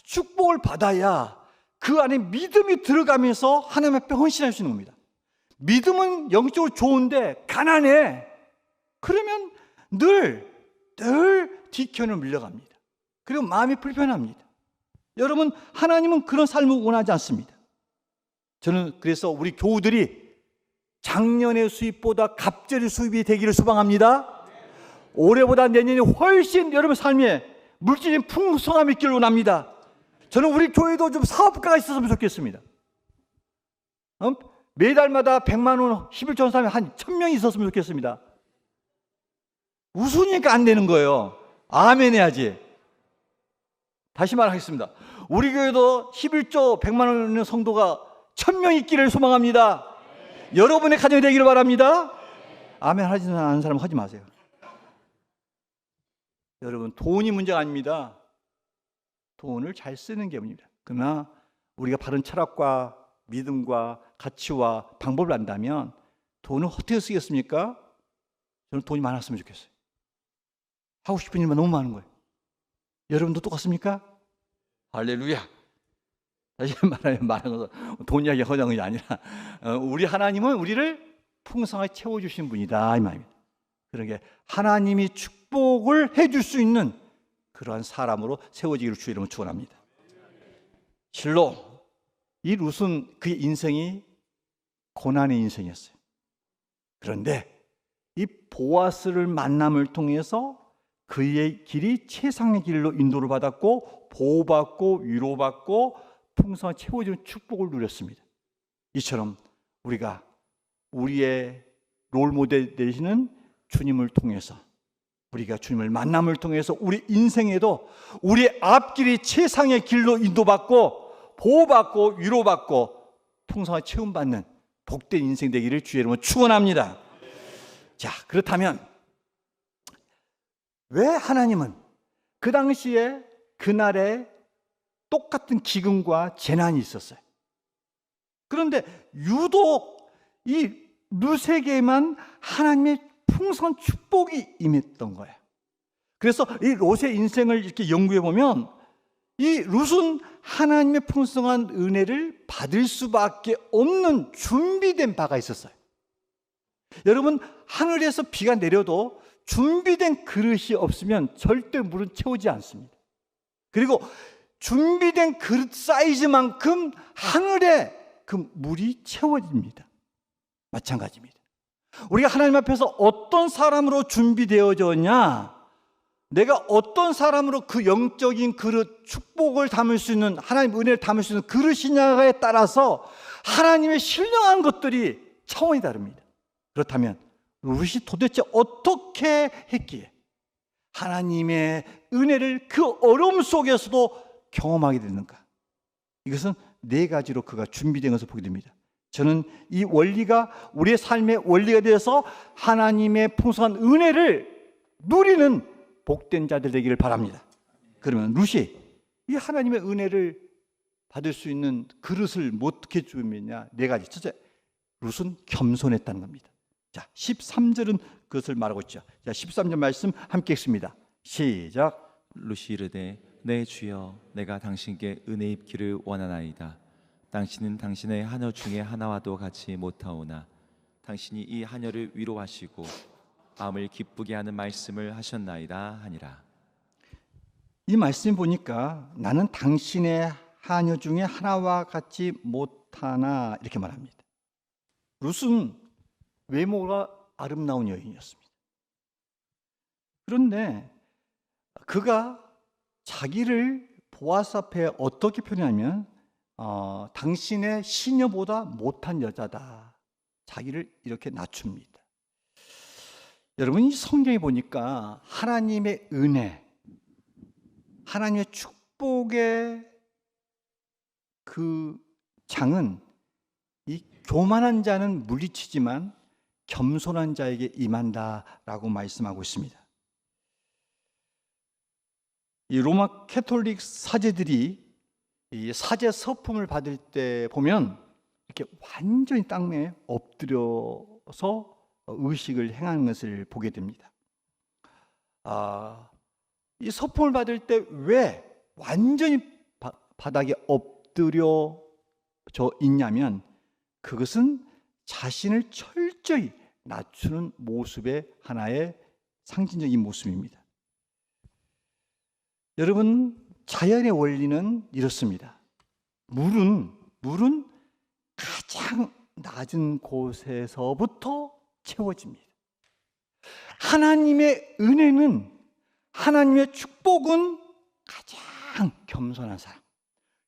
축복을 받아야 그 안에 믿음이 들어가면서 하나님 앞에 헌신할 수 있는 겁니다. 믿음은 영적으로 좋은데 가난해. 그러면 늘 뒤편을 밀려갑니다. 그리고 마음이 불편합니다. 여러분, 하나님은 그런 삶을 원하지 않습니다. 저는 그래서 우리 교우들이 작년의 수입보다 갑절의 수입이 되기를 소망합니다. 올해보다 내년이 훨씬 여러분 삶에 물질적인 풍성함이 있기를 원합니다. 저는 우리 교회도 좀 사업가가 있었으면 좋겠습니다. 매달마다 100만 원 11조 사면 한 1000명이 있었으면 좋겠습니다. 웃으니까 안 되는 거예요. 아멘 해야지. 다시 말하겠습니다. 우리 교회도 11조 100만 원의 성도가 1000명 있기를 소망합니다. 여러분의 가정이 되기를 바랍니다. 아멘 하지 않는 사람 하지 마세요. 여러분, 돈이 문제가 아닙니다. 돈을 잘 쓰는 게 문제입니다. 그러나 우리가 바른 철학과 믿음과 가치와 방법을 안다면 돈을 어떻게 쓰겠습니까? 저는 돈이 많았으면 좋겠어요. 하고 싶은 일만 너무 많은 거예요. 여러분도 똑같습니까? 할렐루야. 다시 말하면 돈 이야기 허장한 것이 아니라 우리 하나님은 우리를 풍성하게 채워주신 분이다 이 말입니다. 그러게 하나님이 축복을 해줄 수 있는 그러한 사람으로 세워지기를 주의 이름으로 축원합니다. 실로 이 룻은 그의 인생이 고난의 인생이었어요. 그런데 이 보아스를 만남을 통해서 그의 길이 최상의 길로 인도를 받았고 보호받고 위로받고 풍성한 채워지는 축복을 누렸습니다. 이처럼 우리가 우리의 롤모델 되시는 주님을 통해서 우리가 주님을 만남을 통해서 우리 인생에도 우리의 앞길이 최상의 길로 인도받고 보호받고 위로받고 풍성한 채움받는 복된 인생 되기를 주의 이름으로 축원합니다. 자, 그렇다면 왜 하나님은 그 당시에 그날에 똑같은 기근과 재난이 있었어요. 그런데 유독 이 룻에게만 하나님의 풍성한 축복이 임했던 거예요. 그래서 이 롯의 인생을 이렇게 연구해 보면 이 룻은 하나님의 풍성한 은혜를 받을 수밖에 없는 준비된 바가 있었어요. 여러분, 하늘에서 비가 내려도 준비된 그릇이 없으면 절대 물은 채우지 않습니다. 그리고 준비된 그릇 사이즈만큼 하늘에 그 물이 채워집니다. 마찬가지입니다. 우리가 하나님 앞에서 어떤 사람으로 준비되어졌냐, 내가 어떤 사람으로 그 영적인 그릇, 축복을 담을 수 있는, 하나님 은혜를 담을 수 있는 그릇이냐에 따라서 하나님의 신령한 것들이 차원이 다릅니다. 그렇다면 룻이 도대체 어떻게 했기에 하나님의 은혜를 그 어려움 속에서도 경험하게 되는가? 이것은 네 가지로 그가 준비된 것을 보게 됩니다. 저는 이 원리가 우리의 삶의 원리가 되어서 하나님의 풍성한 은혜를 누리는 복된 자들 되기를 바랍니다. 그러면 룻이 이 하나님의 은혜를 받을 수 있는 그릇을 어떻게 준비했냐? 네 가지. 첫째, 룻은 겸손했다는 겁니다. 자, 13절은 그것을 말하고 있죠. 자, 13절 말씀 함께 읽습니다. 시작. 룻이 이르되 내 주여, 내가 당신께 은혜 입기를 원하나이다. 당신은 당신의 하녀 중에 하나와도 같이 못하오나 당신이 이 하녀를 위로하시고 마음을 기쁘게 하는 말씀을 하셨나이다 하니라. 이 말씀 보니까 나는 당신의 하녀 중에 하나와 같이 못하나 이렇게 말합니다. 룻은 외모가 아름다운 여인이었습니다. 그런데 그가 자기를 보아스 앞에 어떻게 표현하면 당신의 시녀보다 못한 여자다. 자기를 이렇게 낮춥니다. 여러분, 이 성경에 보니까 하나님의 은혜, 하나님의 축복의 그 장은 이 교만한 자는 물리치지만 겸손한 자에게 임한다라고 말씀하고 있습니다. 이 로마 캐톨릭 사제들이 이 사제 서품을 받을 때 보면 이렇게 완전히 땅에 엎드려서 의식을 행하는 것을 보게 됩니다. 이 서품을 받을 때 왜 완전히 바닥에 엎드려져 있냐면 그것은 자신을 철저히 낮추는 모습의 하나의 상징적인 모습입니다. 여러분, 자연의 원리는 이렇습니다. 물은 가장 낮은 곳에서부터 채워집니다. 하나님의 은혜는, 하나님의 축복은 가장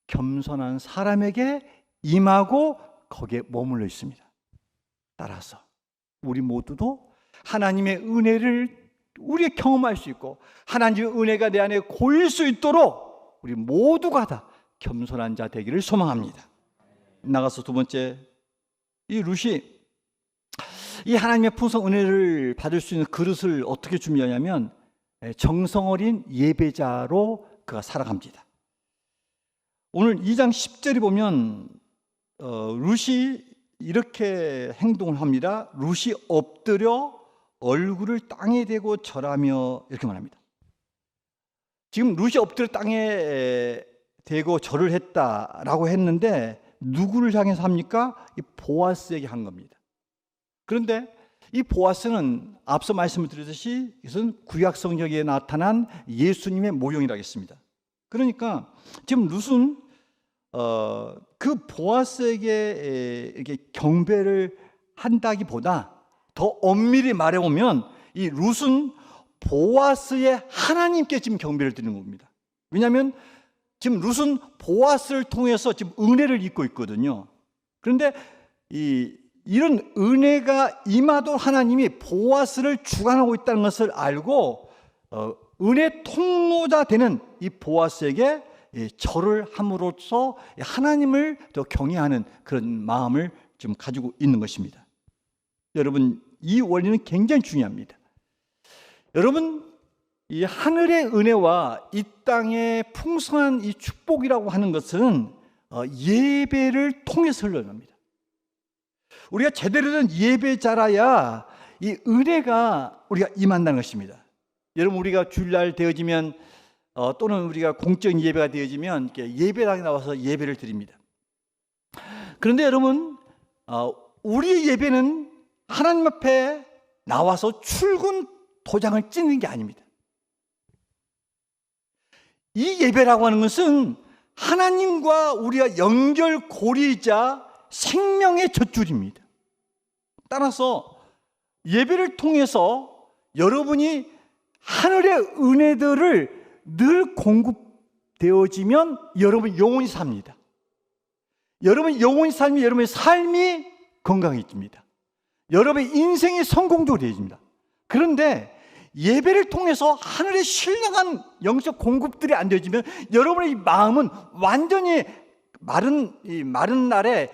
겸손한 사람에게 임하고 거기에 머물러 있습니다. 따라서 우리 모두도 하나님의 은혜를 우리가 경험할 수 있고 하나님의 은혜가 내 안에 고일 수 있도록 우리 모두가 다 겸손한 자 되기를 소망합니다. 나가서 두 번째, 이 룻이 이 하나님의 풍성 은혜를 받을 수 있는 그릇을 어떻게 준비하냐면 정성 어린 예배자로 그가 살아갑니다. 오늘 2장 10절에 보면 룻이 이렇게 행동을 합니다. 룻이 엎드려 얼굴을 땅에 대고 절하며 이렇게 말합니다. 지금 룻이 엎드려 땅에 대고 절을 했다라고 했는데 누구를 향해서 합니까? 이 보아스에게 한 겁니다. 그런데 이 보아스는 앞서 말씀을 드렸듯이 이것은 구약 성경에 나타난 예수님의 모형이라고 했습니다. 그러니까 지금 룻은 그 보아스에게 이렇게 경배를 한다기보다 더 엄밀히 말해보면 이 룻은 보아스의 하나님께 지금 경배를 드리는 겁니다. 왜냐하면 지금 룻은 보아스를 통해서 지금 은혜를 입고 있거든요. 그런데 이런 은혜가 임하도 하나님이 보아스를 주관하고 있다는 것을 알고 은혜 통로자 되는 이 보아스에게 절을 함으로써 하나님을 더 경외하는 그런 마음을 지금 가지고 있는 것입니다. 여러분, 이 원리는 굉장히 중요합니다. 여러분, 이 하늘의 은혜와 이 땅의 풍성한 이 축복이라고 하는 것은 예배를 통해서 흘러납니다. 우리가 제대로 된 예배자라야 이 은혜가 우리가 임한다는 것입니다. 여러분, 우리가 주일날 되어지면 또는 우리가 공적인 예배가 되어지면 이렇게 예배당에 나와서 예배를 드립니다. 그런데 여러분, 우리의 예배는 하나님 앞에 나와서 출근 도장을 찍는 게 아닙니다. 이 예배라고 하는 것은 하나님과 우리가 연결고리이자 생명의 젖줄입니다. 따라서 예배를 통해서 여러분이 하늘의 은혜들을 늘 공급되어지면 여러분 영원히 삽니다. 여러분 영원히 살면 여러분의 삶이 건강해집니다. 여러분의 인생이 성공적으로 되어집니다. 그런데 예배를 통해서 하늘의 신령한 영적 공급들이 안 되어지면 여러분의 마음은 완전히 마른 날에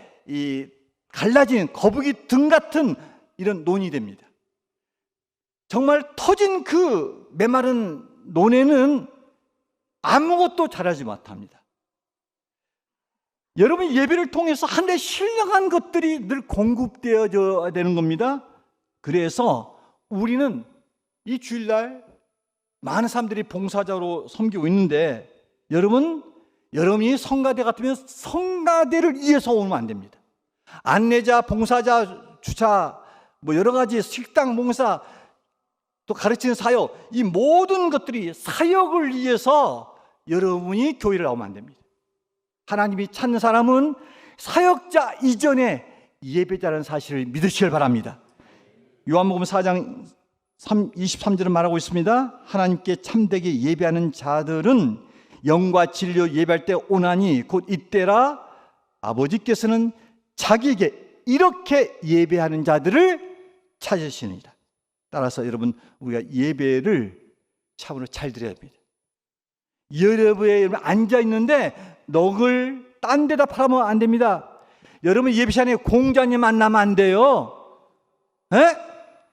갈라진 거북이 등 같은 이런 논이 됩니다. 정말 터진 그 메마른 논에는 아무것도 자라지 못합니다. 여러분, 예배를 통해서 하늘의 신령한 것들이 늘 공급되어져야 되는 겁니다. 그래서 우리는 이 주일날 많은 사람들이 봉사자로 섬기고 있는데 여러분이 성가대 같으면 성가대를 위해서 오면 안 됩니다. 안내자, 봉사자, 주차, 여러 가지 식당 봉사, 또 가르치는 사역, 이 모든 것들이 사역을 위해서 여러분이 교회를 나오면 안 됩니다. 하나님이 찾는 사람은 사역자 이전에 예배자라는 사실을 믿으시길 바랍니다. 요한복음 4장 23절은 말하고 있습니다. 하나님께 참되게 예배하는 자들은 영과 진리로 예배할 때 오나니 곧 이때라 아버지께서는 자기에게 이렇게 예배하는 자들을 찾으시느니라. 따라서 여러분, 우리가 예배를 참으로 잘 드려야 합니다. 여러분 앉아 있는데 넋을 딴 데다 팔아먹으면 안 됩니다. 여러분 예배 시간에 공자님 만나면 안 돼요.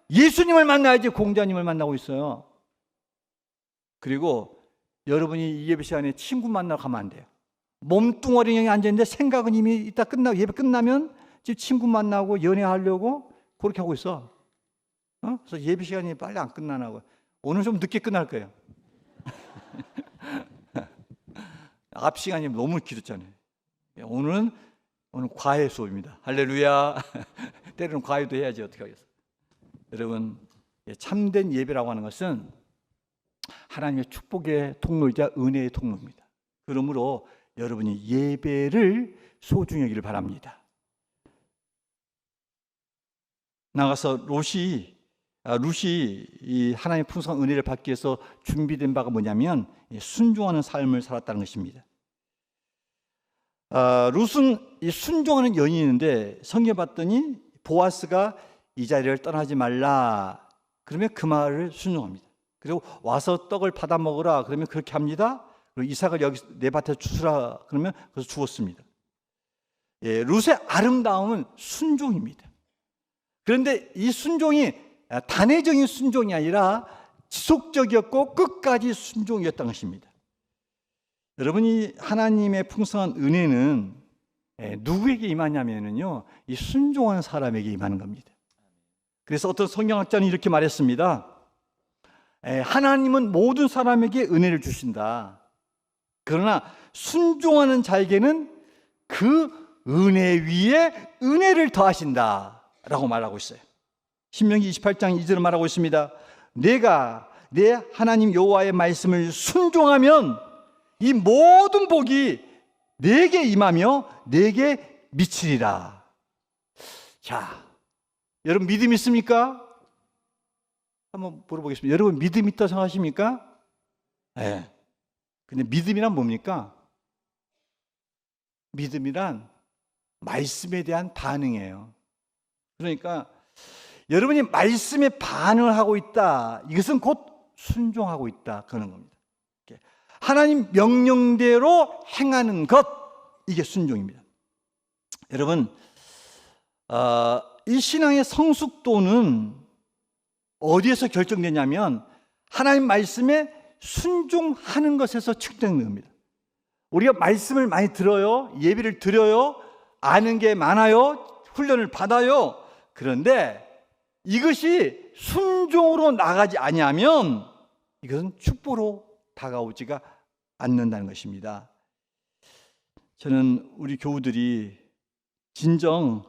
예수님을 만나야지 공자님을 만나고 있어요. 그리고 여러분이 예배 시간에 친구 만나러 가면 안 돼요. 몸뚱어리형이 앉아있는데 생각은 이미 이따 끝나고 예배 끝나면 지금 친구 만나고 연애하려고 그렇게 하고 있어. 그래서 예배 시간이 빨리 안 끝나나고. 오늘 좀 늦게 끝날 거예요. 앞 시간이 너무 길었잖아요. 오늘 과외 수업입니다. 할렐루야. 때로는 과외도 해야지 어떻게 하겠어. 여러분, 참된 예배라고 하는 것은 하나님의 축복의 통로이자 은혜의 통로입니다. 그러므로 여러분이 예배를 소중히 여기를 바랍니다. 나가서 룻이 이 하나님의 풍성한 은혜를 받기 위해서 준비된 바가 뭐냐면 순종하는 삶을 살았다는 것입니다. 룻은 이 순종하는 여인인데 성경에 봤더니 보아스가 이 자리를 떠나지 말라 그러면 그 말을 순종합니다. 그리고 와서 떡을 받아 먹으라 그러면 그렇게 합니다. 그리고 이삭을 여기 내 밭에 주스라 그러면 그래서 주었습니다. 룻의 아름다움은 순종입니다. 그런데 이 순종이 단회적인 순종이 아니라 지속적이었고 끝까지 순종이었던 것입니다. 여러분이 하나님의 풍성한 은혜는 누구에게 임하냐면요, 이 순종하는 사람에게 임하는 겁니다. 그래서 어떤 성경학자는 이렇게 말했습니다. 하나님은 모든 사람에게 은혜를 주신다. 그러나 순종하는 자에게는 그 은혜 위에 은혜를 더하신다 라고 말하고 있어요. 신명기 28장 2절을 말하고 있습니다. 내가 내 하나님 여호와의 말씀을 순종하면 이 모든 복이 내게 임하며 내게 미치리라. 자, 여러분 믿음 있습니까? 한번 물어보겠습니다. 여러분 믿음 있다고 생각하십니까? 네. 근데 믿음이란 뭡니까? 믿음이란 말씀에 대한 반응이에요. 그러니까 여러분이 말씀에 반응을 하고 있다. 이것은 곧 순종하고 있다. 그러는 겁니다. 하나님 명령대로 행하는 것, 이게 순종입니다. 여러분, 이 신앙의 성숙도는 어디에서 결정되냐면 하나님 말씀에 순종하는 것에서 측정되는 겁니다. 우리가 말씀을 많이 들어요. 예배를 드려요. 아는 게 많아요. 훈련을 받아요. 그런데 이것이 순종으로 나가지 아니하면 이것은 축복으로 다가오지가 않는다는 것입니다. 저는 우리 교우들이 진정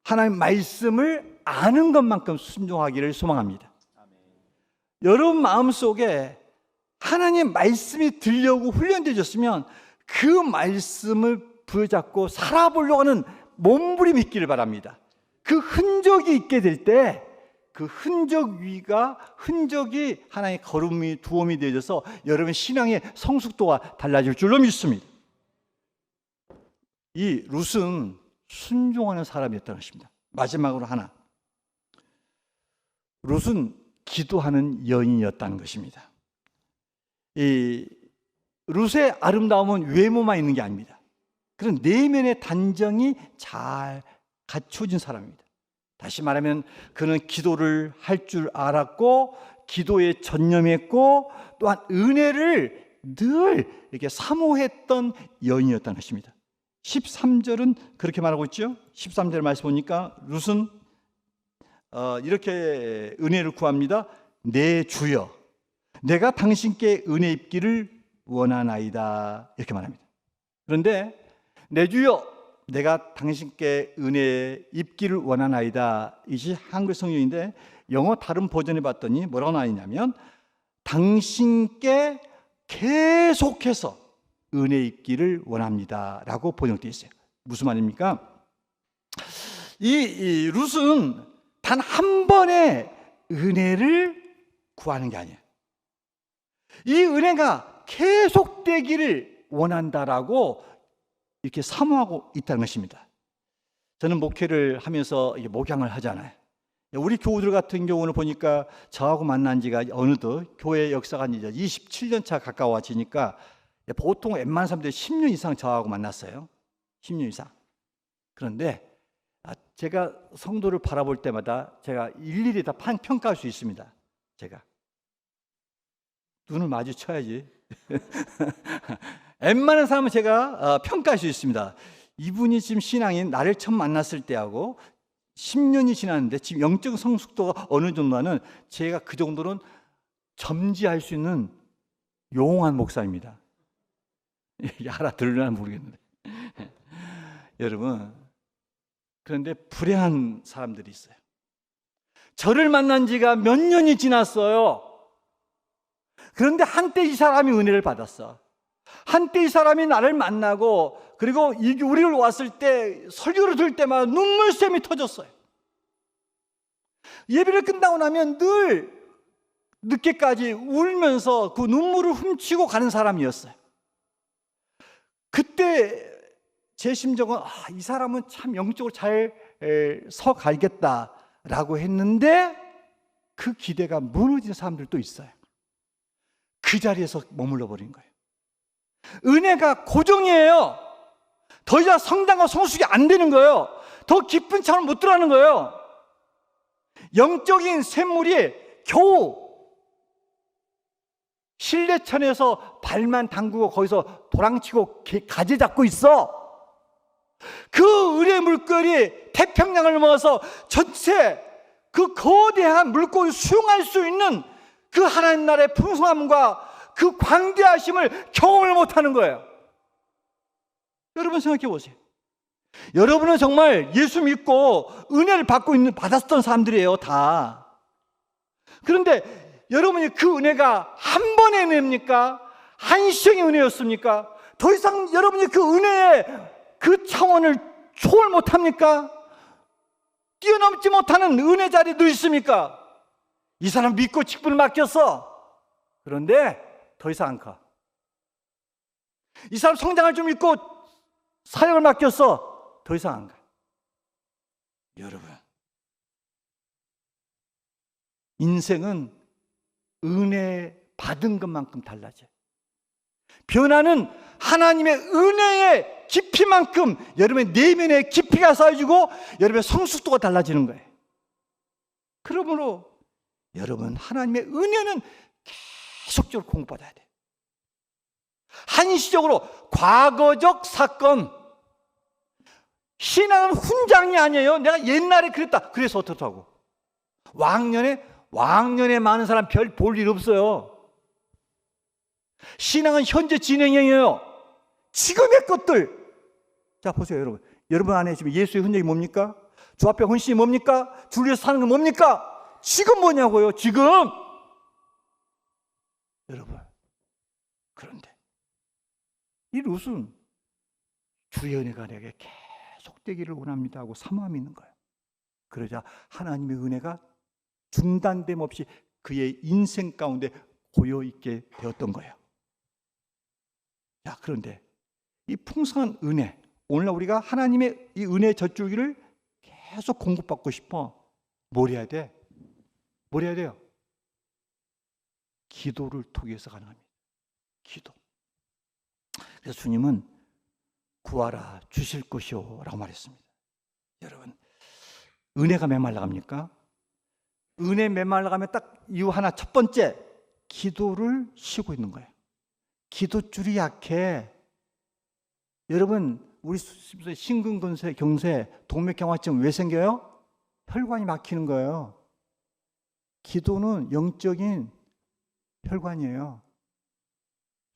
하나님 말씀을 아는 것만큼 순종하기를 소망합니다. 여러분 마음속에 하나님 말씀이 들려오고 훈련되어졌으면 그 말씀을 부여잡고 살아보려고 하는 몸부림이 있기를 바랍니다. 그 흔적이 있게 될 때 그 흔적이 하나의 걸음이 두엄이 되어져서 여러분의 신앙의 성숙도가 달라질 줄로 믿습니다. 이 룻은 순종하는 사람이었다는 것입니다. 마지막으로 하나, 룻은 기도하는 여인이었다는 것입니다. 이 룻의 아름다움은 외모만 있는 게 아닙니다. 그런 내면의 단정이 잘 갖춰진 사람입니다. 다시 말하면 그는 기도를 할 줄 알았고 기도에 전념했고 또한 은혜를 늘 이렇게 사모했던 여인이었다는 것입니다. 13절은 그렇게 말하고 있죠. 13절 말씀 보니까 룻은 이렇게 은혜를 구합니다. 내 주여, 내가 당신께 은혜 입기를 원하나이다, 이렇게 말합니다. 그런데 내 주여, 내가 당신께 은혜 입기를 원하나이다, 이것이 한글 성경인데 영어 다른 버전에 봤더니 뭐라고 나왔냐면 당신께 계속해서 은혜 입기를 원합니다 라고 번역되어 있어요. 무슨 말입니까? 이 룻은 단 한 번의 은혜를 구하는 게 아니에요. 이 은혜가 계속되기를 원한다라고 이렇게 사모하고 있다는 것입니다. 저는 목회를 하면서 목양을 하잖아요. 우리 교우들 같은 경우는 보니까 저하고 만난 지가 어느덧 교회 역사가 이제 27년 차 가까워지니까 보통 웬만한 사람들이 10년 이상 저하고 만났어요. 10년 이상. 그런데 제가 성도를 바라볼 때마다 제가 일일이 다 평가할 수 있습니다. 제가 눈을 마주쳐야지. 웬만한 사람은 제가 평가할 수 있습니다. 이분이 지금 신앙이 나를 처음 만났을 때하고 10년이 지났는데 지금 영적 성숙도가 어느 정도는 제가 그 정도는 점지할 수 있는 용한 목사입니다. 알아들으려나 모르겠는데. 여러분, 그런데 불행한 사람들이 있어요. 저를 만난 지가 몇 년이 지났어요. 그런데 한때 이 사람이 은혜를 받았어. 한때 이 사람이 나를 만나고 그리고 우리를 왔을 때 설교를 들을 때마다 눈물샘이 터졌어요. 예배를 끝나고 나면 늘 늦게까지 울면서 그 눈물을 훔치고 가는 사람이었어요. 그때 제 심정은 이 사람은 참 영적으로 잘 서가겠다라고 했는데 그 기대가 무너진 사람들도 있어요. 그 자리에서 머물러 버린 거예요. 은혜가 고정이에요. 더 이상 성장과 성숙이 안 되는 거예요. 더 깊은 차원을 못 들어가는 거예요. 영적인 샘물이 겨우 실내천에서 발만 담그고 거기서 도랑치고 가지 잡고 있어. 그 은혜 물결이 태평양을 넘어서 전체 그 거대한 물고기를 수용할 수 있는 그 하나님 나라의 풍성함과 그 광대하심을 경험을 못하는 거예요. 여러분 생각해 보세요. 여러분은 정말 예수 믿고 은혜를 받았던 사람들이에요, 다. 그런데 여러분이 그 은혜가 한 번의 은혜입니까? 한시적인 은혜였습니까? 더 이상 여러분이 그 은혜의 그 차원을 초월 못합니까? 뛰어넘지 못하는 은혜 자리에 늘 있습니까? 이 사람 믿고 직분을 맡겼어. 그런데 더 이상 안 가. 이 사람 성장을 좀 믿고 사역을 맡겼어. 더 이상 안 가. 여러분, 인생은 은혜 받은 것만큼 달라져요. 변화는 하나님의 은혜의 깊이만큼 여러분의 내면의 깊이가 쌓여지고 여러분의 성숙도가 달라지는 거예요. 그러므로 여러분, 하나님의 은혜는 계속적으로 공부받아야 돼요. 한시적으로 과거적 사건, 신앙은 훈장이 아니에요. 내가 옛날에 그랬다. 그래서 어떻다고. 왕년에 많은 사람 별 볼 일 없어요. 신앙은 현재 진행형이에요. 지금의 것들. 자, 보세요, 여러분. 여러분 안에 지금 예수의 흔적이 뭡니까? 주 앞에 헌신이 뭡니까? 주를 위해서 사는 건 뭡니까? 지금 뭐냐고요, 지금. 여러분, 그런데 이 룻은 주의 은혜가 내게 계속되기를 원합니다 하고 사모함이 있는 거예요. 그러자 하나님의 은혜가 중단됨 없이 그의 인생 가운데 고여있게 되었던 거예요. 자, 그런데 이 풍성한 은혜, 오늘날 우리가 하나님의 이 은혜의 젖줄기를 계속 공급받고 싶어. 뭘 해야 돼? 뭘 해야 돼요? 기도를 통해서 가능합니다. 기도. 그래서 주님은 구하라 주실 것이요 라고 말했습니다. 여러분, 은혜가 메말라갑니까? 은혜 메말라가면 딱 이유 하나, 첫 번째, 기도를 쉬고 있는 거예요. 기도줄이 약해. 여러분, 우리 심근경색, 동맥경화증 왜 생겨요? 혈관이 막히는 거예요. 기도는 영적인 혈관이에요.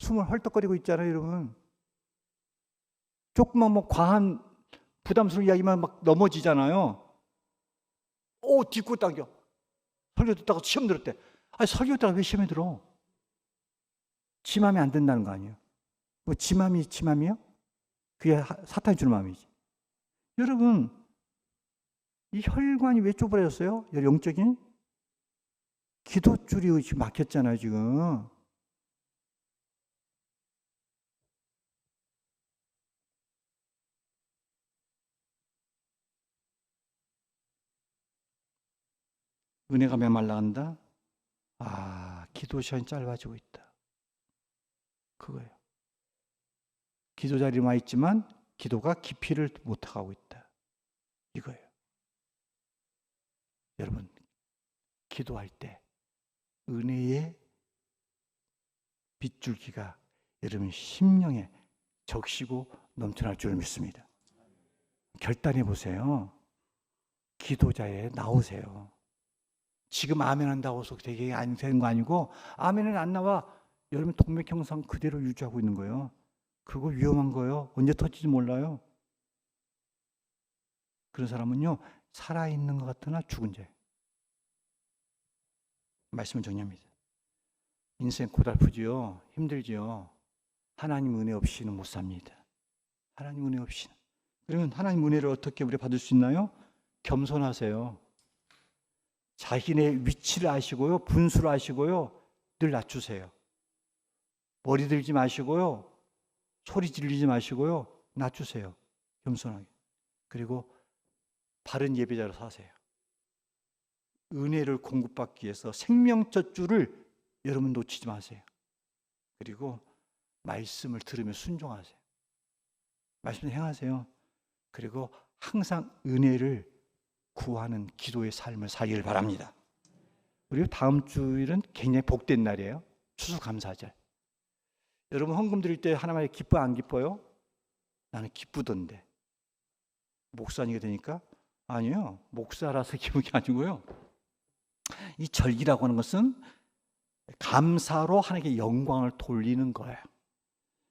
숨을 헐떡거리고 있잖아요, 여러분. 조금만 과한 부담스러운 이야기만 막 넘어지잖아요. 딛고 당겨. 설교 듣다가 시험 들었대. 설교 듣다가 왜 시험에 들어? 지 맘에 안 된다는 거 아니에요? 지 맘이요? 그게 사탄이 주는 마음이지. 여러분, 이 혈관이 왜 좁아졌어요? 영적인 기도줄이 지금 막혔잖아요, 지금. 은혜가 메말라간다? 기도 시간이 짧아지고 있다. 그거예요. 기도 자리에 와 있지만 기도가 깊이를 못하고 있다. 이거예요. 여러분, 기도할 때 은혜의 빗줄기가 여러분 심령에 적시고 넘쳐날 줄 믿습니다. 결단해 보세요. 기도자에 나오세요. 지금 아멘 한다고 해서 되게 안 되는 거 아니고, 아멘은 안 나와 여러분 동맥 형상 그대로 유지하고 있는 거예요. 그거 위험한 거예요. 언제 터질지 몰라요. 그런 사람은요, 살아있는 것 같으나 죽은 죄. 말씀을 정리합니다. 인생 고달프지요. 힘들지요. 하나님 은혜 없이는 못 삽니다. 하나님 은혜 없이는. 그러면 하나님 은혜를 어떻게 우리 받을 수 있나요? 겸손하세요. 자신의 위치를 아시고요. 분수를 아시고요. 늘 낮추세요. 머리 들지 마시고요. 소리 지르지 마시고요. 낮추세요. 겸손하게. 그리고 바른 예배자로 사세요. 은혜를 공급받기 위해서 생명첫 줄을 여러분 놓치지 마세요. 그리고 말씀을 들으며 순종하세요. 말씀을 행하세요. 그리고 항상 은혜를 구하는 기도의 삶을 살기를 바랍니다. 그리고 다음 주일은 굉장히 복된 날이에요. 추수감사절. 여러분 헌금 드릴 때 하나님께 기뻐 안 기뻐요? 나는 기쁘던데. 목사님이 되니까? 아니요. 목사라서 기쁜 게 아니고요. 이 절기라고 하는 것은 감사로 하나님께 영광을 돌리는 거예요.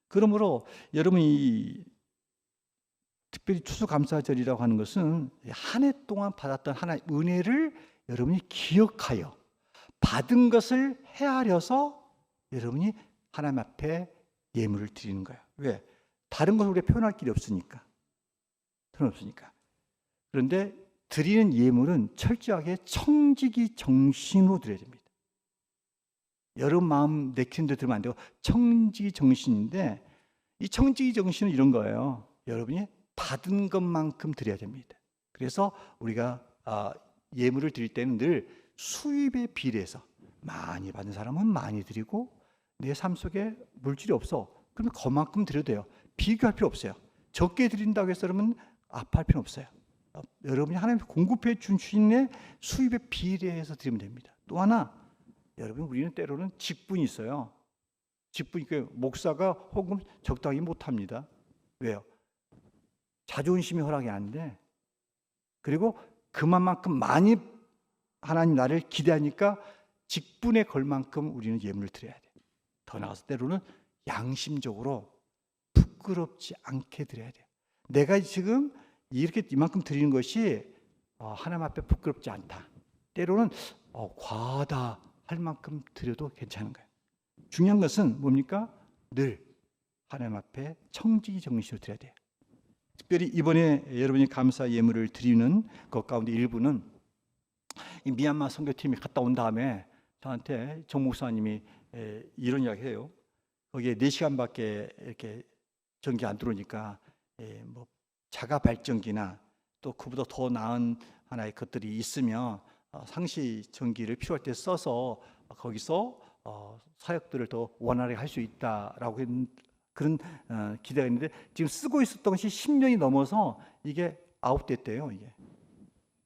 그러므로 여러분이 특별히 추수감사절이라고 하는 것은 한 해 동안 받았던 하나님의 은혜를 여러분이 기억하여 받은 것을 헤아려서 여러분이 하나님 앞에 예물을 드리는 거예요. 왜? 다른 것을 우리가 표현할 길이 없으니까. 그런데 드리는 예물은 철저하게 청지기 정신으로 드려야 됩니다. 여러분 마음 내키는 데 들으면 안 되고 청지기 정신인데, 이 청지기 정신은 이런 거예요. 여러분이 받은 것만큼 드려야 됩니다. 그래서 우리가 예물을 드릴 때는 늘 수입에 비례해서 많이 받은 사람은 많이 드리고, 내 삶 속에 물질이 없어 그러면 그만큼 드려도 돼요. 비교할 필요 없어요. 적게 드린다고 해서 여러분 아파할 필요 없어요. 여러분이 하나님 공급해 주신 수입에 비례해서 드리면 됩니다. 또 하나, 여러분 우리는 때로는 직분이 있어요. 직분이, 목사가 헌금 적당히 못합니다. 왜요? 자존심이 허락이 안 돼. 그리고 그만큼 많이 하나님 나를 기대하니까 직분에 걸 만큼 우리는 예물을 드려야 돼. 더 나아가서 때로는 양심적으로 부끄럽지 않게 드려야 돼요. 내가 지금 이렇게 이만큼 드리는 것이 하나님 앞에 부끄럽지 않다. 때로는 과하다 할 만큼 드려도 괜찮은 거예요. 중요한 것은 뭡니까? 늘 하나님 앞에 청지기 정신으로 드려야 돼요. 특별히 이번에 여러분이 감사 예물을 드리는 것 가운데 일부는 이 미얀마 선교팀이 갔다 온 다음에 저한테 정 목사님이 이런 이야기해요. 거기에 4시간밖에 이렇게 전기 안 들어오니까 뭐 자가 발전기나 또 그보다 더 나은 하나의 것들이 있으면 상시 전기를 필요할 때 써서 거기서 사역들을 더 원활하게 할 수 있다라고 그런 기대가 있는데, 지금 쓰고 있었던 것이 10년이 넘어서 이게 아웃됐대요. 이게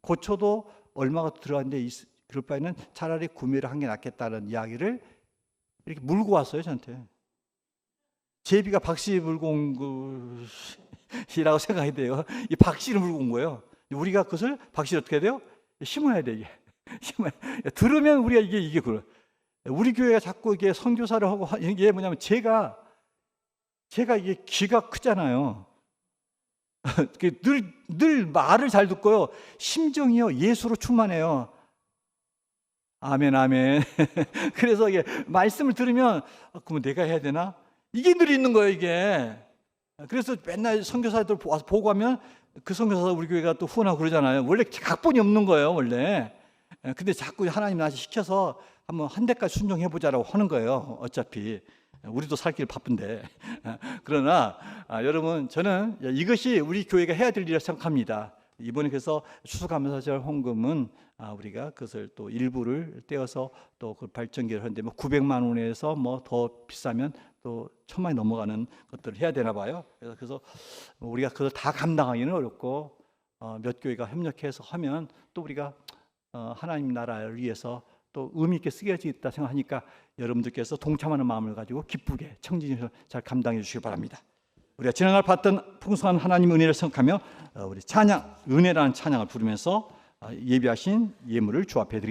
고쳐도 얼마가 들어갔는데 그럴 바에는 차라리 구매를 한 게 낫겠다는 이야기를 이렇게 물고 왔어요, 저한테. 제비가 박씨 물고 온 것이라고 생각해야 돼요. 이 박씨를 물고 온 거예요. 우리가 그것을 박씨를 어떻게 해야 돼요? 심어야 돼, 이게. 심어야. 들으면 우리가 이게 그래. 우리 교회가 자꾸 이게 선교사를 하고 이게 뭐냐면 제가 이게 귀가 크잖아요. 늘 말을 잘 듣고요. 심정이요, 예수로 충만해요. 아멘, 아멘. 그래서 이게 말씀을 들으면 그러면 내가 해야 되나? 이게 늘 있는 거예요, 이게. 그래서 맨날 선교사들 와서 보고 하면 그 선교사 우리 교회가 또 후원하고 그러잖아요. 원래 각본이 없는 거예요, 원래. 근데 자꾸 하나님 나한테 시켜서 한번 한 대까지 순종해 보자라고 하는 거예요. 어차피 우리도 살 길 바쁜데. 그러나 여러분, 저는 이것이 우리 교회가 해야 될 일이라고 생각합니다. 이번에 그래서 추수감사절 헌금은 우리가 그것을 또 일부를 떼어서 또 그 발전기를 하는데 뭐 900만 원에서 뭐 더 비싸면 또 1000만이 넘어가는 것들을 해야 되나 봐요. 그래서 우리가 그걸 다 감당하기는 어렵고 몇 교회가 협력해서 하면 또 우리가 하나님 나라를 위해서 또 의미 있게 쓰여지겠다 생각하니까 여러분들께서 동참하는 마음을 가지고 기쁘게 청진해서 잘 감당해 주시기 바랍니다. 우리가 지난날 봤던 풍성한 하나님의 은혜를 생각하며 우리 찬양, 은혜라는 찬양을 부르면서 예비하신 예물을 주 앞에 드리겠습니다.